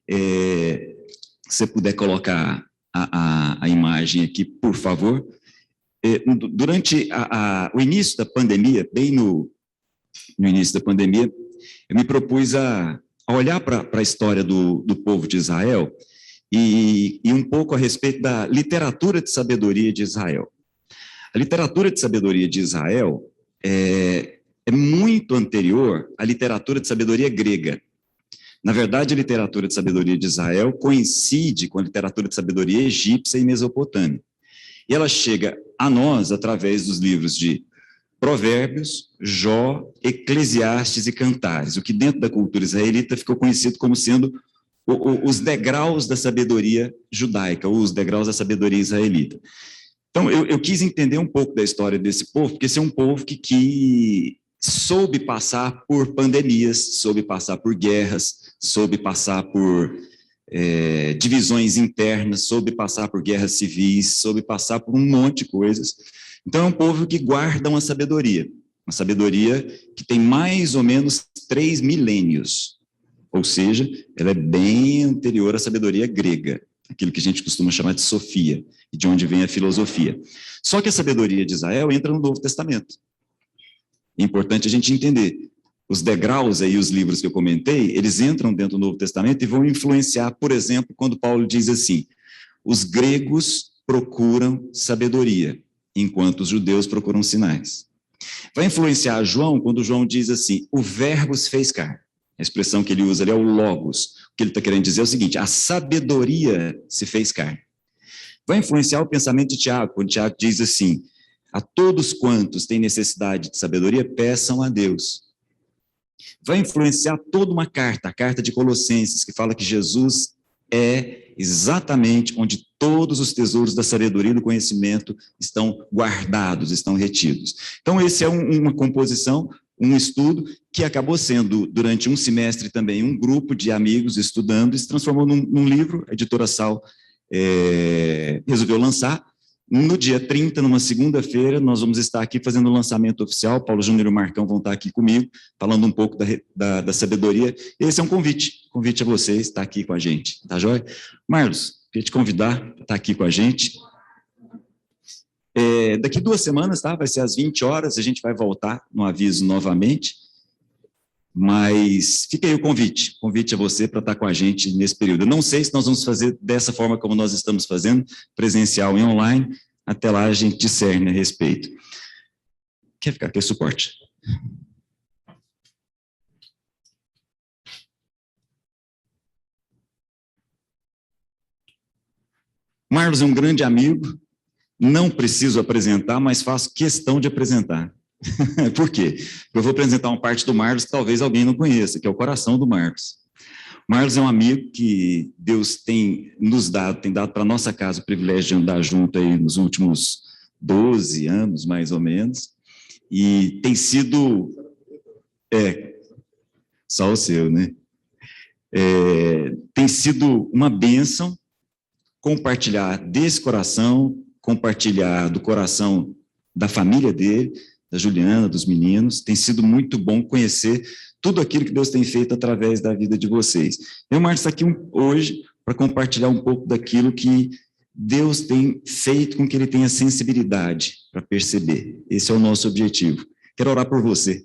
Se você puder colocar a imagem aqui, por favor. Durante o início da pandemia, bem no início da pandemia, eu me propus a olhar para a história do povo de Israel e um pouco a respeito da literatura de sabedoria de Israel. A literatura de sabedoria de Israel é muito anterior à literatura de sabedoria grega. Na verdade, a literatura de sabedoria de Israel coincide com a literatura de sabedoria egípcia e mesopotâmica. E ela chega a nós através dos livros de Provérbios, Jó, Eclesiastes e Cantares, o que dentro da cultura israelita ficou conhecido como sendo os degraus da sabedoria judaica, ou os degraus da sabedoria israelita. Então, eu quis entender um pouco da história desse povo, porque esse é um povo que soube passar por pandemias, soube passar por guerras, soube passar por divisões internas, soube passar por guerras civis, soube passar por um monte de coisas. Então, é um povo que guarda uma sabedoria que tem mais ou menos 3 milênios, ou seja, ela é bem anterior à sabedoria grega, aquilo que a gente costuma chamar de sofia, e de onde vem a filosofia. Só que a sabedoria de Israel entra no Novo Testamento. É importante a gente entender. Os degraus aí, os livros que eu comentei, eles entram dentro do Novo Testamento e vão influenciar, por exemplo, quando Paulo diz assim, os gregos procuram sabedoria, enquanto os judeus procuram sinais. Vai influenciar João quando João diz assim, o verbo se fez carne. A expressão que ele usa ali é o logos. O que ele está querendo dizer é o seguinte, a sabedoria se fez carne. Vai influenciar o pensamento de Tiago, quando Tiago diz assim, a todos quantos têm necessidade de sabedoria, peçam a Deus. Vai influenciar toda uma carta, a carta de Colossenses, que fala que Jesus é exatamente onde todos os tesouros da sabedoria e do conhecimento estão guardados, estão retidos. Então, esse é uma composição, um estudo que acabou sendo, durante um semestre também, um grupo de amigos estudando, e se transformou num livro, a editora Sal resolveu lançar. No dia 30, numa segunda-feira, nós vamos estar aqui fazendo o lançamento oficial, Paulo Júnior e o Marcão vão estar aqui comigo, falando um pouco da sabedoria. Esse é um convite a você estar aqui com a gente, tá joia? Marlos, queria te convidar para estar aqui com a gente. Daqui 2 semanas, tá? Vai ser às 20 horas, a gente vai voltar no aviso novamente, mas fica aí o convite a você para estar com a gente nesse período. Eu não sei se nós vamos fazer dessa forma como nós estamos fazendo, presencial e online, até lá a gente discerne a respeito. Quer ficar aqui, suporte? Marlos é um grande amigo, não preciso apresentar, mas faço questão de apresentar. Por quê? Eu vou apresentar uma parte do Marlos que talvez alguém não conheça, que é o coração do Marlos. O Marlos é um amigo que Deus tem nos dado, tem dado para a nossa casa o privilégio de andar junto aí nos últimos 12 anos, mais ou menos, e tem sido, só o seu, né? Tem sido uma bênção compartilhar desse coração, compartilhar do coração da família dele, da Juliana, dos meninos. Tem sido muito bom conhecer tudo aquilo que Deus tem feito através da vida de vocês. Eu, Marcos, estou aqui hoje para compartilhar um pouco daquilo que Deus tem feito com que ele tenha sensibilidade para perceber. Esse é o nosso objetivo. Quero orar por você.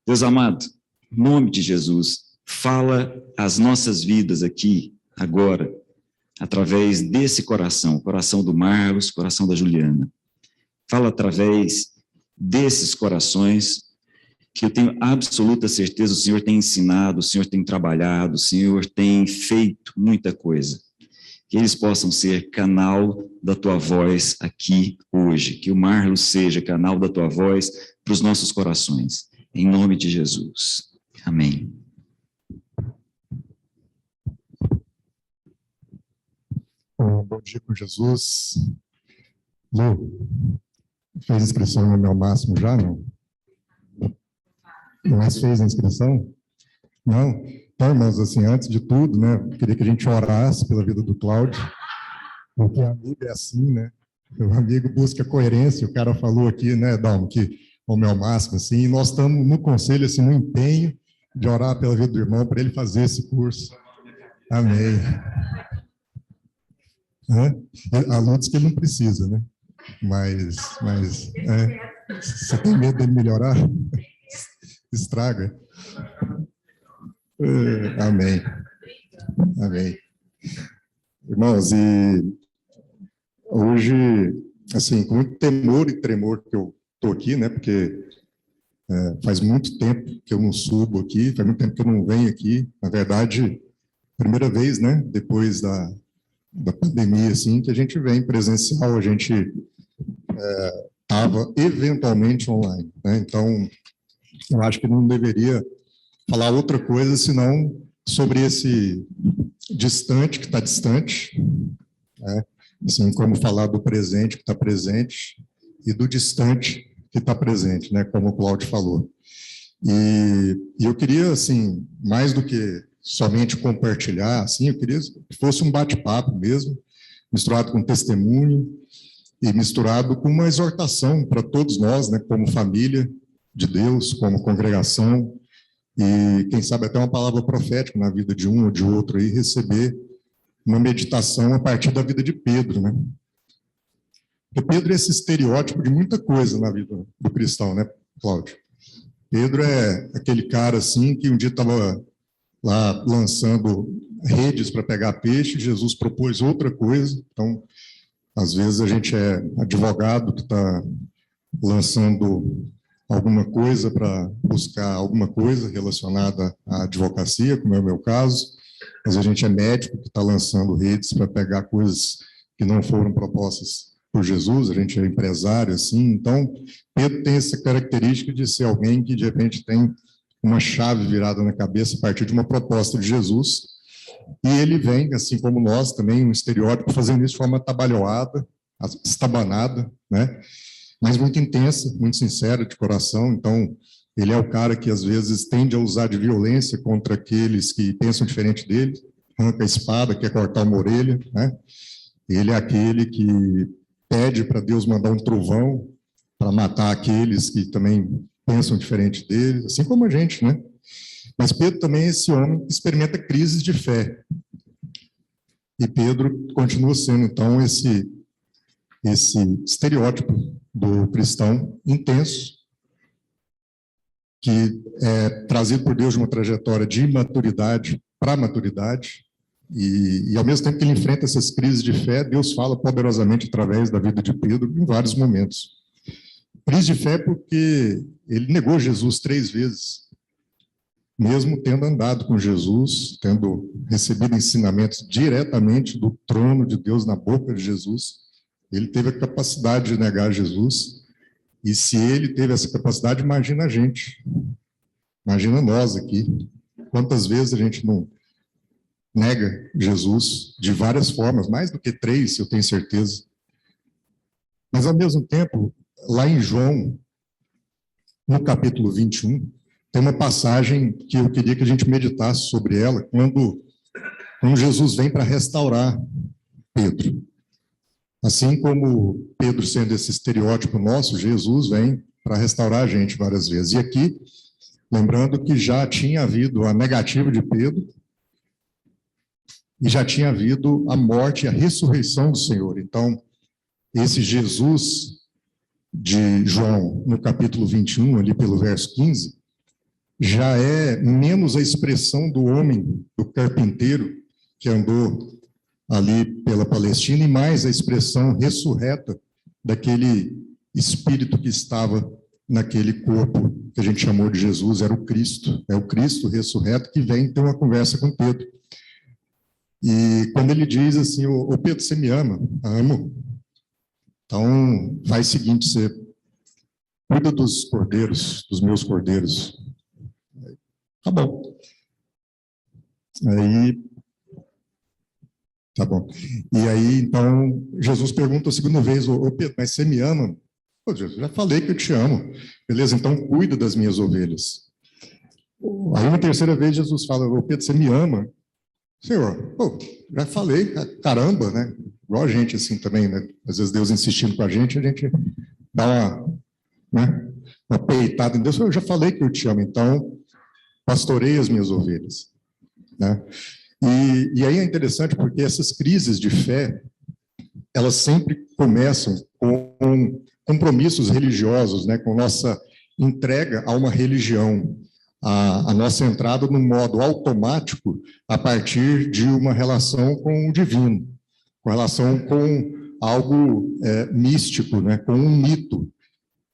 Deus amado, em nome de Jesus, fala as nossas vidas aqui, agora, através desse coração, o coração do Marcos, o coração da Juliana. Fala através desses corações que eu tenho absoluta certeza o Senhor tem ensinado, o Senhor tem trabalhado, o Senhor tem feito muita coisa. Que eles possam ser canal da tua voz aqui hoje, que o Marlos seja canal da tua voz para os nossos corações, em nome de Jesus. Amém. Bom dia com Jesus. Lu, fez inscrição no meu máximo já, não? Mas fez a inscrição? Não? Então, irmãos, assim, antes de tudo, né, queria que a gente orasse pela vida do Cláudio, porque amigo é assim, né? O amigo busca coerência, o cara falou aqui, né, Dalmo, que o meu máximo, assim, e nós estamos no conselho, assim, no empenho de orar pela vida do irmão, para ele fazer esse curso. Amém. A Lu diz que ele não precisa, né? Mas você tem medo dele melhorar? Estraga. Amém. Amém. Irmãos, e hoje, assim, com muito temor e tremor que eu estou aqui, né? Porque faz muito tempo que eu não subo aqui, faz muito tempo que eu não venho aqui. Na verdade, primeira vez, né? Depois da pandemia, assim, que a gente vem presencial, a gente estava eventualmente online, né? Então, eu acho que não deveria falar outra coisa senão sobre esse distante que está distante, né? Assim como falar do presente que está presente e do distante que está presente, né? Como o Cláudio falou. E eu queria, assim, mais do que somente compartilhar, assim, eu queria que fosse um bate-papo mesmo, misturado com testemunho e misturado com uma exortação para todos nós, né? Como família de Deus, como congregação, e quem sabe até uma palavra profética na vida de um ou de outro aí, receber uma meditação a partir da vida de Pedro, né? Porque Pedro é esse estereótipo de muita coisa na vida do cristão, né, Cláudio? Pedro é aquele cara, assim, que um dia estava lá lançando redes para pegar peixe, Jesus propôs outra coisa, então, às vezes a gente é advogado que está lançando alguma coisa para buscar alguma coisa relacionada à advocacia, como é o meu caso, mas a gente é médico que está lançando redes para pegar coisas que não foram propostas por Jesus, a gente é empresário, assim, então Pedro tem essa característica de ser alguém que, de repente, tem uma chave virada na cabeça a partir de uma proposta de Jesus, e ele vem, assim como nós, também um estereótipo, fazendo isso de forma atabalhoada, estabanada, né? Mas muito intensa, muito sincera, de coração. Então, ele é o cara que, às vezes, tende a usar de violência contra aqueles que pensam diferente dele, arranca a espada, quer cortar uma orelha, né? Ele é aquele que pede para Deus mandar um trovão para matar aqueles que também pensam diferente dele, assim como a gente, né? Mas Pedro também é esse homem que experimenta crises de fé. E Pedro continua sendo, então, esse estereótipo do cristão intenso, que é trazido por Deus de uma trajetória de imaturidade para maturidade, e ao mesmo tempo que ele enfrenta essas crises de fé, Deus fala poderosamente através da vida de Pedro em vários momentos. Crise de fé porque ele negou Jesus 3 vezes, mesmo tendo andado com Jesus, tendo recebido ensinamentos diretamente do trono de Deus na boca de Jesus, ele teve a capacidade de negar Jesus, e se ele teve essa capacidade, imagina a gente, imagina nós aqui, quantas vezes a gente não nega Jesus de várias formas, mais do que 3, eu tenho certeza. Mas, ao mesmo tempo, lá em João, no capítulo 21, tem uma passagem que eu queria que a gente meditasse sobre ela, quando Jesus vem para restaurar Pedro. Assim como Pedro sendo esse estereótipo nosso, Jesus vem para restaurar a gente várias vezes. E aqui, lembrando que já tinha havido a negativa de Pedro, e já tinha havido a morte e a ressurreição do Senhor. Então, esse Jesus de João, no capítulo 21, ali pelo verso 15, já é menos a expressão do homem, do carpinteiro, que andou ali pela Palestina, e mais a expressão ressurreta daquele espírito que estava naquele corpo que a gente chamou de Jesus, era o Cristo. É o Cristo ressurreto que vem ter uma conversa com Pedro. E quando ele diz assim, ô Pedro, você me ama? Amo. Então, faz o seguinte, você cuida dos cordeiros, dos meus cordeiros. Tá bom. Aí, tá bom. E aí, então, Jesus pergunta a segunda vez, ô Pedro, mas você me ama? Pô, Jesus, já falei que eu te amo. Beleza, então cuida das minhas ovelhas. Aí, uma terceira vez, Jesus fala, ô Pedro, você me ama? Senhor, pô, já falei, caramba, né? Igual a gente, assim, também, né? Às vezes Deus insistindo com a gente dá uma peitada em Deus. Eu já falei que eu te amo, então pastoreie as minhas ovelhas, né? E aí é interessante porque essas crises de fé, elas sempre começam com compromissos religiosos, né, com nossa entrega a uma religião, a nossa entrada no modo automático a partir de uma relação com o divino, com relação com algo místico, né, com um mito.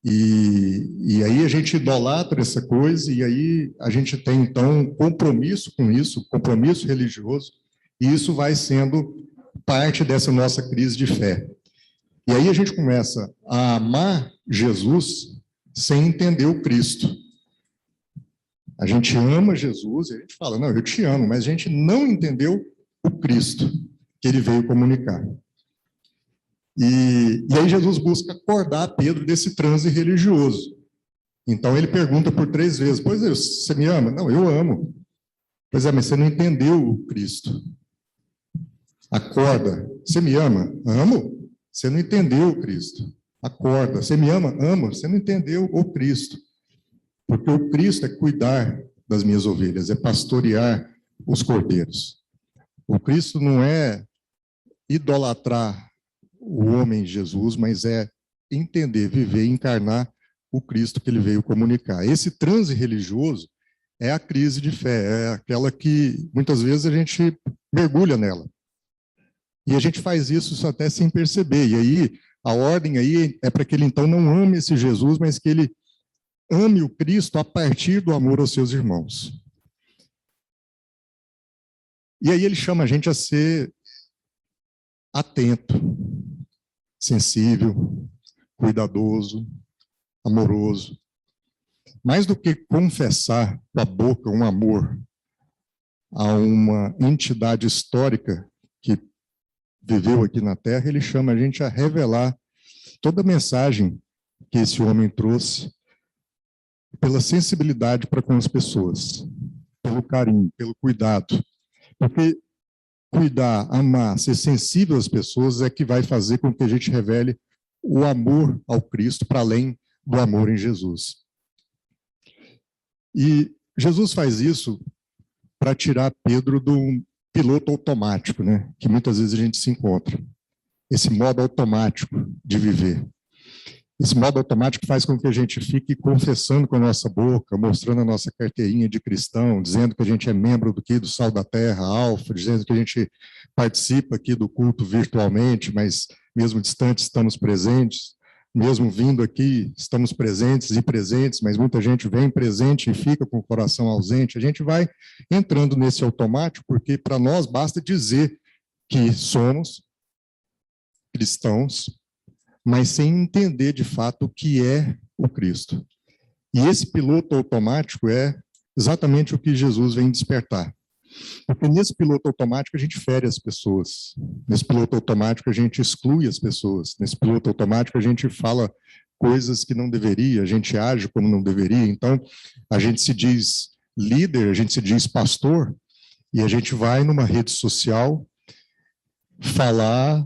E aí a gente idolatra essa coisa, e aí a gente tem, então, um compromisso com isso, compromisso religioso, e isso vai sendo parte dessa nossa crise de fé. E aí a gente começa a amar Jesus sem entender o Cristo. A gente ama Jesus, e a gente fala, não, eu te amo, mas a gente não entendeu o Cristo que ele veio comunicar. E aí Jesus busca acordar Pedro desse transe religioso. Então ele pergunta por 3 vezes, pois é, você me ama? Não, eu amo. Pois é, mas você não entendeu o Cristo. Acorda. Você me ama? Amo. Você não entendeu o Cristo. Acorda. Você me ama? Amo. Você não entendeu o Cristo. Porque o Cristo é cuidar das minhas ovelhas, é pastorear os cordeiros. O Cristo não é idolatrar o homem Jesus, mas é entender, viver, encarnar o Cristo que ele veio comunicar. Esse transe religioso é a crise de fé, é aquela que muitas vezes a gente mergulha nela. E a gente faz isso até sem perceber. E aí a ordem aí é para que ele então não ame esse Jesus, mas que ele ame o Cristo a partir do amor aos seus irmãos. E aí ele chama a gente a ser atento, sensível, cuidadoso, amoroso. Mais do que confessar com a boca um amor a uma entidade histórica que viveu aqui na Terra, ele chama a gente a revelar toda a mensagem que esse homem trouxe pela sensibilidade para com as pessoas, pelo carinho, pelo cuidado. Porque cuidar, amar, ser sensível às pessoas é que vai fazer com que a gente revele o amor ao Cristo para além do amor em Jesus. E Jesus faz isso para tirar Pedro do piloto automático, né, que muitas vezes a gente se encontra. Esse modo automático de viver. Esse modo automático faz com que a gente fique confessando com a nossa boca, mostrando a nossa carteirinha de cristão, dizendo que a gente é membro do Sal da Terra, Alfa, dizendo que a gente participa aqui do culto virtualmente, mas mesmo distante estamos presentes, mesmo vindo aqui estamos presentes e presentes, mas muita gente vem presente e fica com o coração ausente. A gente vai entrando nesse automático, porque para nós basta dizer que somos cristãos, mas sem entender de fato o que é o Cristo. E esse piloto automático é exatamente o que Jesus vem despertar. Porque nesse piloto automático a gente fere as pessoas, nesse piloto automático a gente exclui as pessoas, nesse piloto automático a gente fala coisas que não deveria, a gente age como não deveria. Então, a gente se diz líder, a gente se diz pastor, e a gente vai numa rede social falar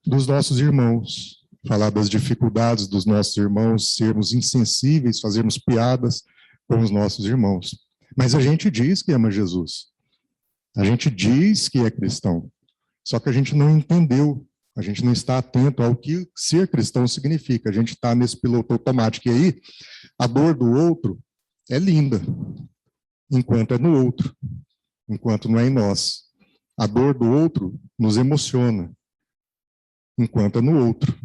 dos nossos irmãos, falar das dificuldades dos nossos irmãos, sermos insensíveis, fazermos piadas com os nossos irmãos. Mas a gente diz que ama Jesus. A gente diz que é cristão. Só que a gente não entendeu, a gente não está atento ao que ser cristão significa. A gente está nesse piloto automático. E aí, a dor do outro é linda, enquanto é no outro, enquanto não é em nós. A dor do outro nos emociona, enquanto é no outro,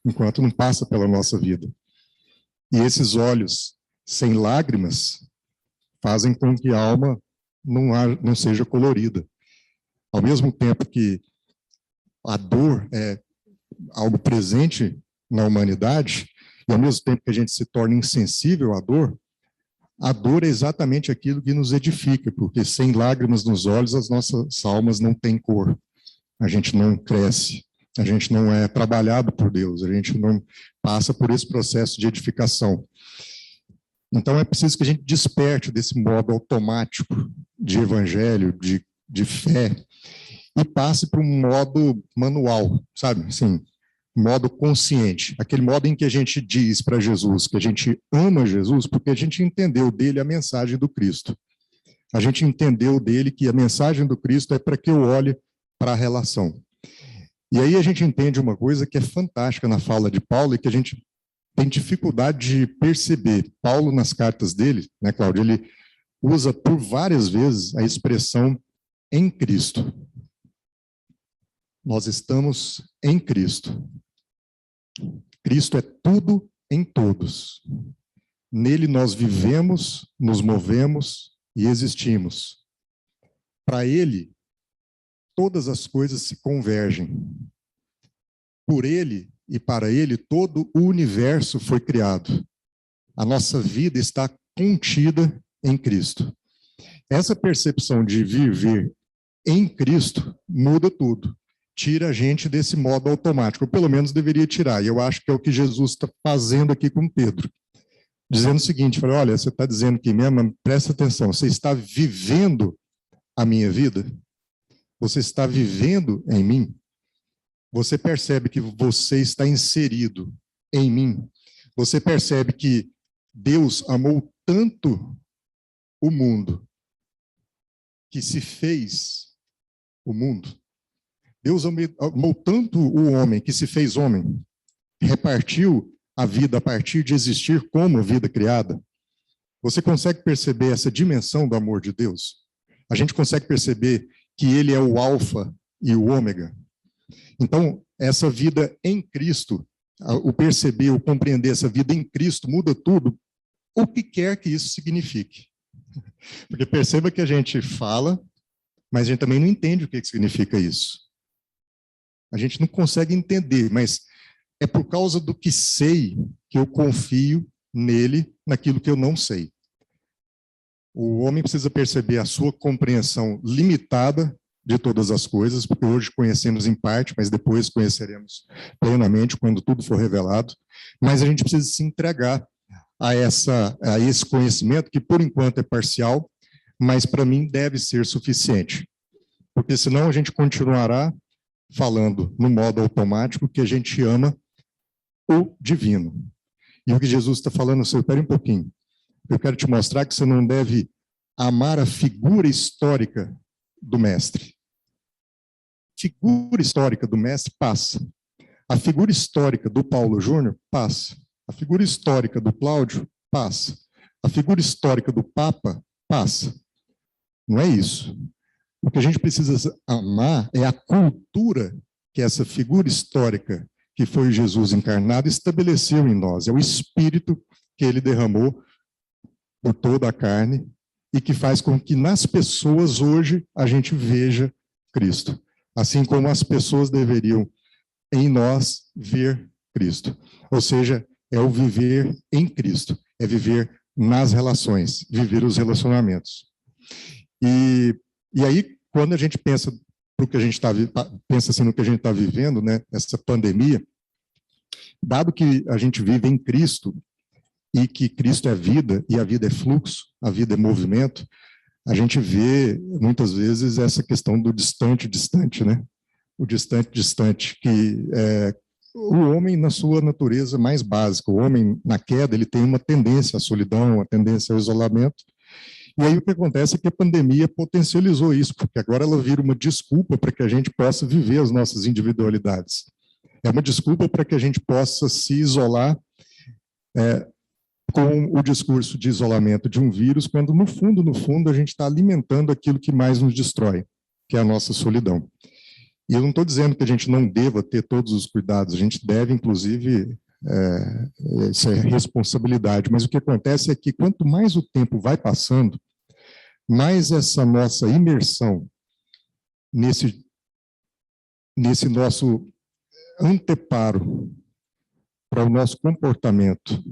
enquanto não passa pela nossa vida. E esses olhos sem lágrimas fazem com que a alma não seja colorida. Ao mesmo tempo que a dor é algo presente na humanidade, e ao mesmo tempo que a gente se torna insensível à dor, a dor é exatamente aquilo que nos edifica, porque sem lágrimas nos olhos as nossas almas não têm cor. A gente não cresce. A gente não é trabalhado por Deus, a gente não passa por esse processo de edificação. Então, é preciso que a gente desperte desse modo automático de evangelho, de fé, e passe para um modo manual, sabe? Assim, modo consciente. Aquele modo em que a gente diz para Jesus que a gente ama Jesus porque a gente entendeu dele a mensagem do Cristo. a gente entendeu dele que a mensagem do Cristo é para que eu olhe para a relação. E aí a gente entende uma coisa que é fantástica na fala de Paulo e que a gente tem dificuldade de perceber. Paulo, nas cartas dele, né, Cláudio, ele usa por várias vezes a expressão em Cristo. Nós estamos em Cristo. Cristo é tudo em todos. Nele nós vivemos, nos movemos e existimos. Para ele, todas as coisas se convergem. Por ele e para ele, todo o universo foi criado. A nossa vida está contida em Cristo. Essa percepção de viver em Cristo muda tudo. Tira a gente desse modo automático, ou pelo menos deveria tirar. E eu acho que é o que Jesus está fazendo aqui com Pedro. Dizendo o seguinte, falei, olha, você está dizendo que mesmo, presta atenção, você está vivendo a minha vida? Você está vivendo em mim? Você percebe que você está inserido em mim? Você percebe que Deus amou tanto o mundo que se fez o mundo? Deus amou tanto o homem que se fez homem, repartiu a vida a partir de existir como vida criada. Você consegue perceber essa dimensão do amor de Deus? A gente consegue perceber que ele é o alfa e o ômega. Então, essa vida em Cristo, o perceber, o compreender essa vida em Cristo muda tudo, o que quer que isso signifique. Porque perceba que a gente fala, mas a gente também não entende o que significa isso. A gente não consegue entender, mas é por causa do que sei que eu confio nele, naquilo que eu não sei. O homem precisa perceber a sua compreensão limitada de todas as coisas, porque hoje conhecemos em parte, mas depois conheceremos plenamente quando tudo for revelado. Mas a gente precisa se entregar a esse conhecimento, que por enquanto é parcial, mas para mim deve ser suficiente. Porque senão a gente continuará falando no modo automático que a gente ama o divino. E o que Jesus está falando, você espere um pouquinho. Eu quero te mostrar que você não deve amar a figura histórica do mestre. A figura histórica do mestre passa. A figura histórica do Paulo Júnior passa. A figura histórica do Cláudio passa. A figura histórica do Papa passa. Não é isso. O que a gente precisa amar é a cultura que essa figura histórica, que foi Jesus encarnado, estabeleceu em nós. É o espírito que ele derramou por toda a carne e que faz com que nas pessoas hoje a gente veja Cristo. Assim como as pessoas deveriam em nós ver Cristo. Ou seja, é o viver em Cristo, é viver nas relações, viver os relacionamentos. E aí, quando a gente pensa no que a gente pensa assim, no que a gente está vivendo, né, essa pandemia, dado que a gente vive em Cristo e que Cristo é vida e a vida é fluxo, a vida é movimento, a gente vê muitas vezes essa questão do distante, né? O distante, que é o homem na sua natureza mais básica. O homem na queda, ele tem uma tendência à solidão, uma tendência ao isolamento. E aí o que acontece é que a pandemia potencializou isso, porque agora ela vira uma desculpa para que a gente possa viver as nossas individualidades. É uma desculpa para que a gente possa se isolar com o discurso de isolamento de um vírus, quando no fundo, a gente está alimentando aquilo que mais nos destrói, que é a nossa solidão. E eu não estou dizendo que a gente não deva ter todos os cuidados, a gente deve, inclusive, isso é responsabilidade, mas o que acontece é que quanto mais o tempo vai passando, mais essa nossa imersão nesse nosso anteparo para o nosso comportamento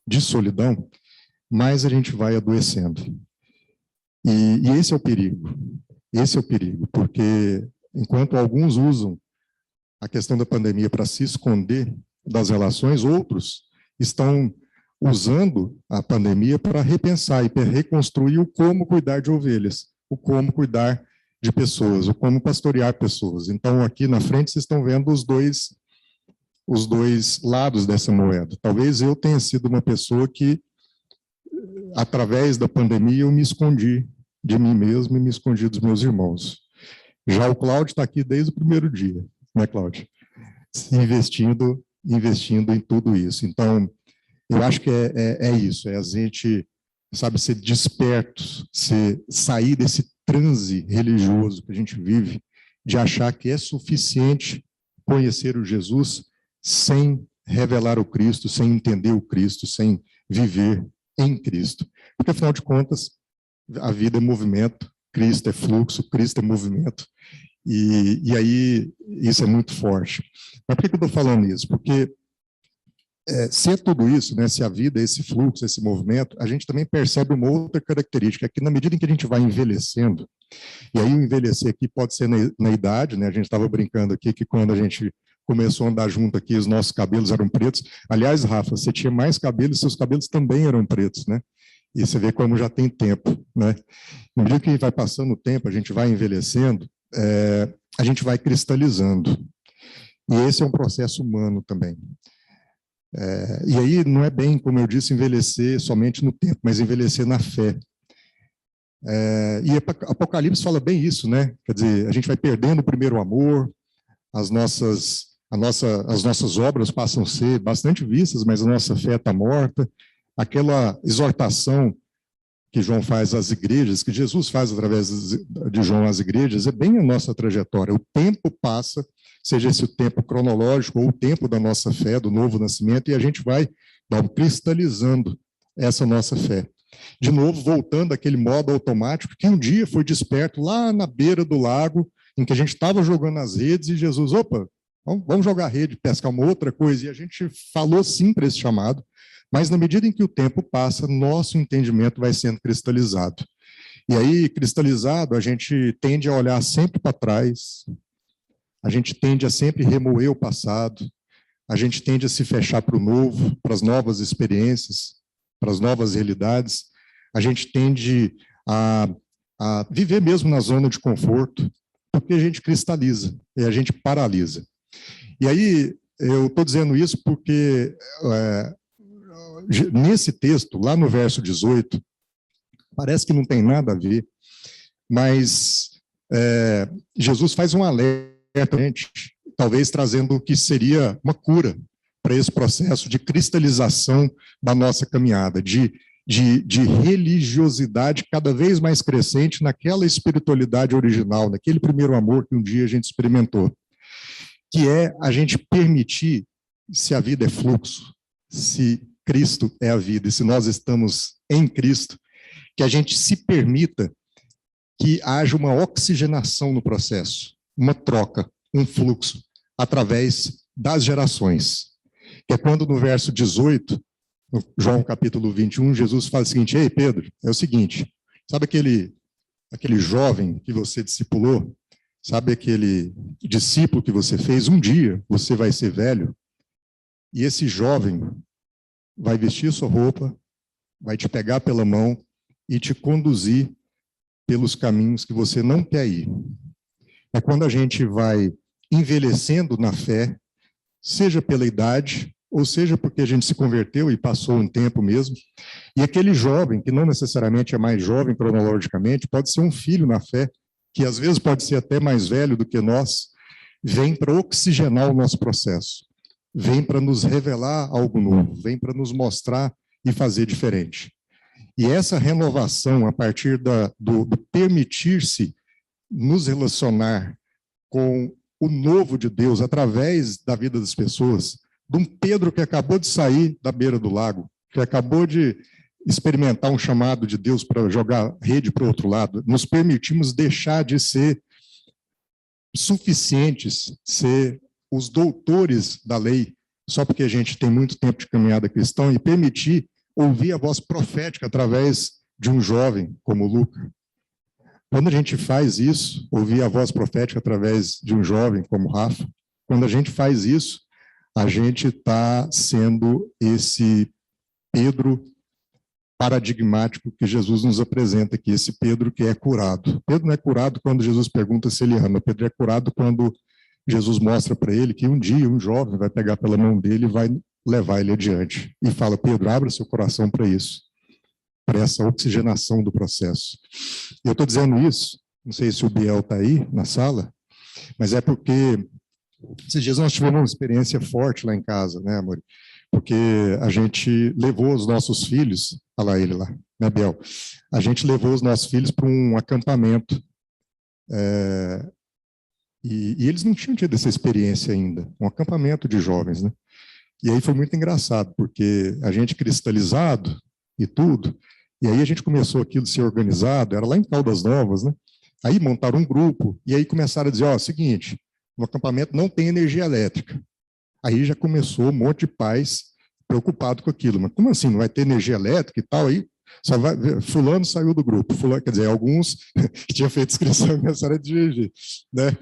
de solidão, mais a gente vai adoecendo. E esse é o perigo. Esse é o perigo, porque enquanto alguns usam a questão da pandemia para se esconder das relações, outros estão usando a pandemia para repensar e para reconstruir o como cuidar de ovelhas, o como cuidar de pessoas, o como pastorear pessoas. Então, aqui na frente, vocês estão vendo os dois lados dessa moeda. Talvez eu tenha sido uma pessoa que, através da pandemia, eu me escondi de mim mesmo e me escondi dos meus irmãos. Já o Cláudio está aqui desde o primeiro dia, né, Cláudio? Investindo em tudo isso. Então, eu acho que é isso, é a gente, sabe, ser despertos, sair desse transe religioso que a gente vive, de achar que é suficiente conhecer o Jesus sem revelar o Cristo, sem entender o Cristo, sem viver em Cristo. Porque, afinal de contas, a vida é movimento, Cristo é fluxo, Cristo é movimento, e aí isso é muito forte. Mas por que eu estou falando isso? Porque se é tudo isso, né, se a vida é esse fluxo, esse movimento, a gente também percebe uma outra característica, é que na medida em que a gente vai envelhecendo, e aí o envelhecer aqui pode ser na idade, né, a gente estava brincando aqui que quando a gente começou a andar junto aqui, os nossos cabelos eram pretos. Aliás, Rafa, você tinha mais cabelo e seus cabelos também eram pretos, né? E você vê como já tem tempo, né? No dia que vai passando o tempo, a gente vai envelhecendo, a gente vai cristalizando. E esse é um processo humano também. E aí não é bem, como eu disse, envelhecer somente no tempo, mas envelhecer na fé. E Apocalipse fala bem isso, né? Quer dizer, a gente vai perdendo o primeiro amor, as nossas obras passam a ser bastante vistas, mas a nossa fé está morta. Aquela exortação que João faz às igrejas, que Jesus faz através de João às igrejas, é bem a nossa trajetória. O tempo passa, seja esse o tempo cronológico ou o tempo da nossa fé, do novo nascimento, e a gente vai cristalizando essa nossa fé. De novo, voltando àquele modo automático que um dia foi desperto lá na beira do lago, em que a gente estava jogando as redes, e Jesus, opa, vamos jogar rede, pescar uma outra coisa, e a gente falou sim para esse chamado, mas na medida em que o tempo passa, nosso entendimento vai sendo cristalizado. E aí, cristalizado, a gente tende a olhar sempre para trás, a gente tende a sempre remoer o passado, a gente tende a se fechar para o novo, para as novas experiências, para as novas realidades, a gente tende a viver mesmo na zona de conforto, porque a gente cristaliza e a gente paralisa. E aí, eu estou dizendo isso porque nesse texto, lá no verso 18, parece que não tem nada a ver, mas Jesus faz um alerta, talvez trazendo o que seria uma cura para esse processo de cristalização da nossa caminhada, de religiosidade cada vez mais crescente naquela espiritualidade original, naquele primeiro amor que um dia a gente experimentou, que é a gente permitir, se a vida é fluxo, se Cristo é a vida, e se nós estamos em Cristo, que a gente se permita que haja uma oxigenação no processo, uma troca, um fluxo, através das gerações. Que é quando no verso 18, no João capítulo 21, Jesus fala o seguinte: ei, Pedro, é o seguinte, sabe aquele jovem que você discipulou? Sabe aquele discípulo que você fez? Um dia você vai ser velho, e esse jovem vai vestir sua roupa, vai te pegar pela mão e te conduzir pelos caminhos que você não quer ir. É quando a gente vai envelhecendo na fé, seja pela idade, ou seja porque a gente se converteu e passou um tempo mesmo, e aquele jovem, que não necessariamente é mais jovem cronologicamente, pode ser um filho na fé, que às vezes pode ser até mais velho do que nós, vem para oxigenar o nosso processo, vem para nos revelar algo novo, vem para nos mostrar e fazer diferente. E essa renovação, a partir do permitir-se nos relacionar com o novo de Deus, através da vida das pessoas, de um Pedro que acabou de sair da beira do lago, que acabou de experimentar um chamado de Deus para jogar rede para o outro lado, nos permitimos deixar de ser suficientes, ser os doutores da lei, só porque a gente tem muito tempo de caminhada cristã, e permitir ouvir a voz profética através de um jovem como Luca. Quando a gente faz isso, ouvir a voz profética através de um jovem como Rafa, quando a gente faz isso, a gente está sendo esse Pedro paradigmático que Jesus nos apresenta aqui, esse Pedro que é curado. Pedro não é curado quando Jesus pergunta se ele ama, Pedro é curado quando Jesus mostra para ele que um dia um jovem vai pegar pela mão dele e vai levar ele adiante. E fala: Pedro, abra seu coração para isso. para essa oxigenação do processo. E eu estou dizendo isso, não sei se o Biel está aí na sala, mas é porque esses dias nós tivemos uma experiência forte lá em casa, né, amor? Porque a gente levou os nossos filhos, olha lá ele lá, né, Biel? A gente levou os nossos filhos para um acampamento, e eles não tinham tido essa experiência ainda, um acampamento de jovens, né? E aí foi muito engraçado, porque a gente cristalizado e tudo, e aí a gente começou aquilo a ser organizado, era lá em Caldas Novas, né? Aí montaram um grupo, e aí começaram a dizer, ó, seguinte, no acampamento não tem energia elétrica. Aí já começou um monte de pais preocupado com aquilo, mas como assim, não vai ter energia elétrica e tal? Aí só vai, fulano saiu do grupo, fulano, quer dizer, alguns que tinham feito inscrição nessa área de dirigir, né?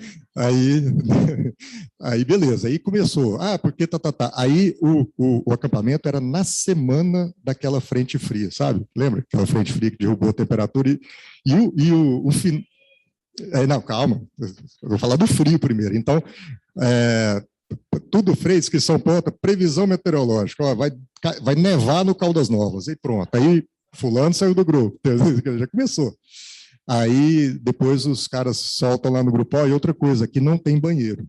Aí beleza, aí começou, porque Aí o acampamento era na semana daquela frente fria, sabe? Lembra? Aquela frente fria que derrubou a temperatura o fim... Não, calma, eu vou falar do frio primeiro. Então, tudo freio, inscrição pronta, previsão meteorológica, ó, vai nevar no Caldas Novas, e pronto. Aí fulano saiu do grupo, já começou. Aí depois os caras soltam lá no grupo, e outra coisa, aqui não tem banheiro.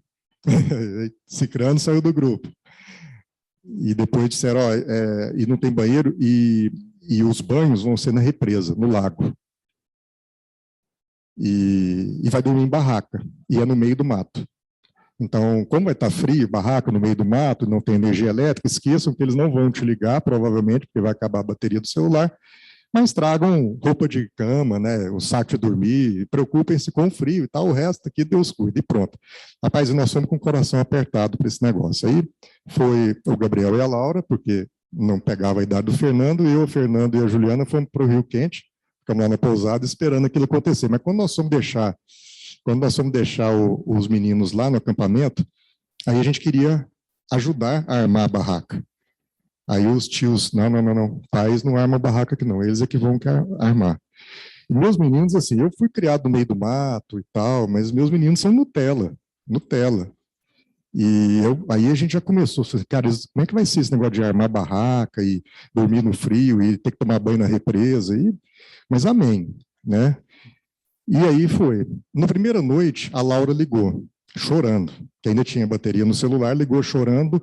Cicrano saiu do grupo. E depois disseram, e não tem banheiro, e os banhos vão ser na represa, no lago. E vai dormir em barraca, e é no meio do mato. Então, como vai estar frio, barraca no meio do mato, não tem energia elétrica, esqueçam que eles não vão te ligar, provavelmente, porque vai acabar a bateria do celular, mas tragam roupa de cama, né, o saco de dormir, preocupem-se com o frio e tal, o resto aqui Deus cuida, e pronto. Rapaz, e nós fomos com o coração apertado para esse negócio. Aí foi o Gabriel e a Laura, porque não pegava a idade do Fernando, o Fernando e a Juliana fomos para o Rio Quente, ficamos lá na pousada esperando aquilo acontecer. Mas quando nós fomos deixar os meninos lá no acampamento, aí a gente queria ajudar a armar a barraca. Aí os tios, não, pais não armam a barraca aqui não, eles é que vão armar. E meus meninos, assim, eu fui criado no meio do mato e tal, mas meus meninos são Nutella. E aí a gente já começou, cara, como é que vai ser esse negócio de armar a barraca e dormir no frio e ter que tomar banho na represa? Mas amém, né? E aí foi. Na primeira noite, a Laura ligou, chorando, que ainda tinha bateria no celular, ligou chorando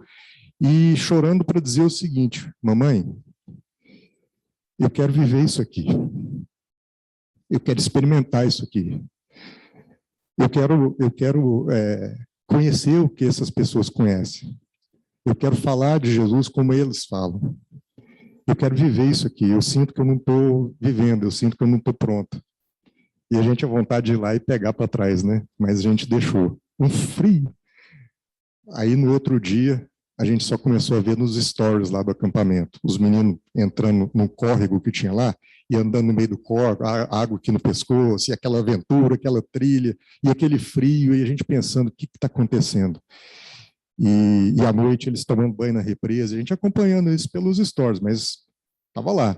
para dizer o seguinte: mamãe, eu quero viver isso aqui. Eu quero experimentar isso aqui. Eu quero conhecer o que essas pessoas conhecem. Eu quero falar de Jesus como eles falam. Eu quero viver isso aqui. Eu sinto que eu não estou vivendo, eu sinto que eu não estou pronta. E a gente tinha vontade de ir lá e pegar para trás, né? Mas a gente deixou. Um frio. Aí, no outro dia, a gente só começou a ver nos stories lá do acampamento. Os meninos entrando no córrego que tinha lá, e andando no meio do córrego, água aqui no pescoço, e aquela aventura, aquela trilha, e aquele frio, e a gente pensando, o que está acontecendo? E à noite, eles tomando banho na represa, a gente acompanhando isso pelos stories, mas estava lá.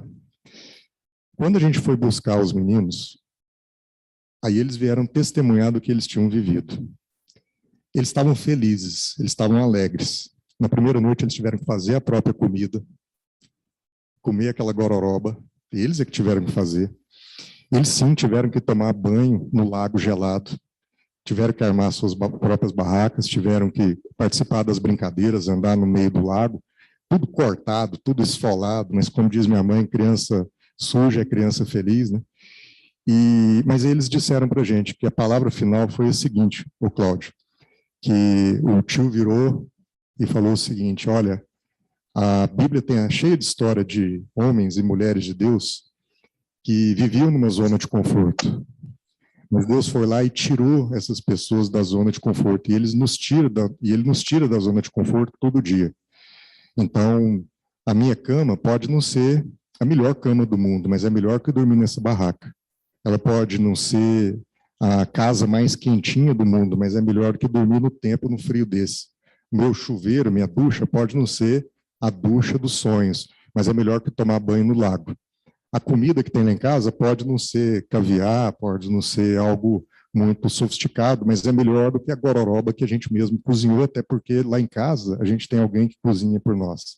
Quando a gente foi buscar os meninos, aí eles vieram testemunhar do que eles tinham vivido. Eles estavam felizes, eles estavam alegres. Na primeira noite eles tiveram que fazer a própria comida, comer aquela gororoba, eles é que tiveram que fazer. Eles sim tiveram que tomar banho no lago gelado, tiveram que armar suas próprias barracas, tiveram que participar das brincadeiras, andar no meio do lago, tudo cortado, tudo esfolado, mas como diz minha mãe, criança suja é criança feliz, né? Mas eles disseram para a gente que a palavra final foi a seguinte, o Cláudio, que o tio virou e falou o seguinte: olha, a Bíblia tem cheia de história de homens e mulheres de Deus que viviam numa zona de conforto, mas Deus foi lá e tirou essas pessoas da zona de conforto, e Ele nos tira da zona de conforto todo dia. Então, a minha cama pode não ser a melhor cama do mundo, mas é melhor que dormir nessa barraca. Ela pode não ser a casa mais quentinha do mundo, mas é melhor do que dormir no tempo, no frio desse. Meu chuveiro, minha ducha, pode não ser a ducha dos sonhos, mas é melhor que tomar banho no lago. A comida que tem lá em casa pode não ser caviar, pode não ser algo muito sofisticado, mas é melhor do que a gororoba que a gente mesmo cozinhou, até porque lá em casa a gente tem alguém que cozinha por nós.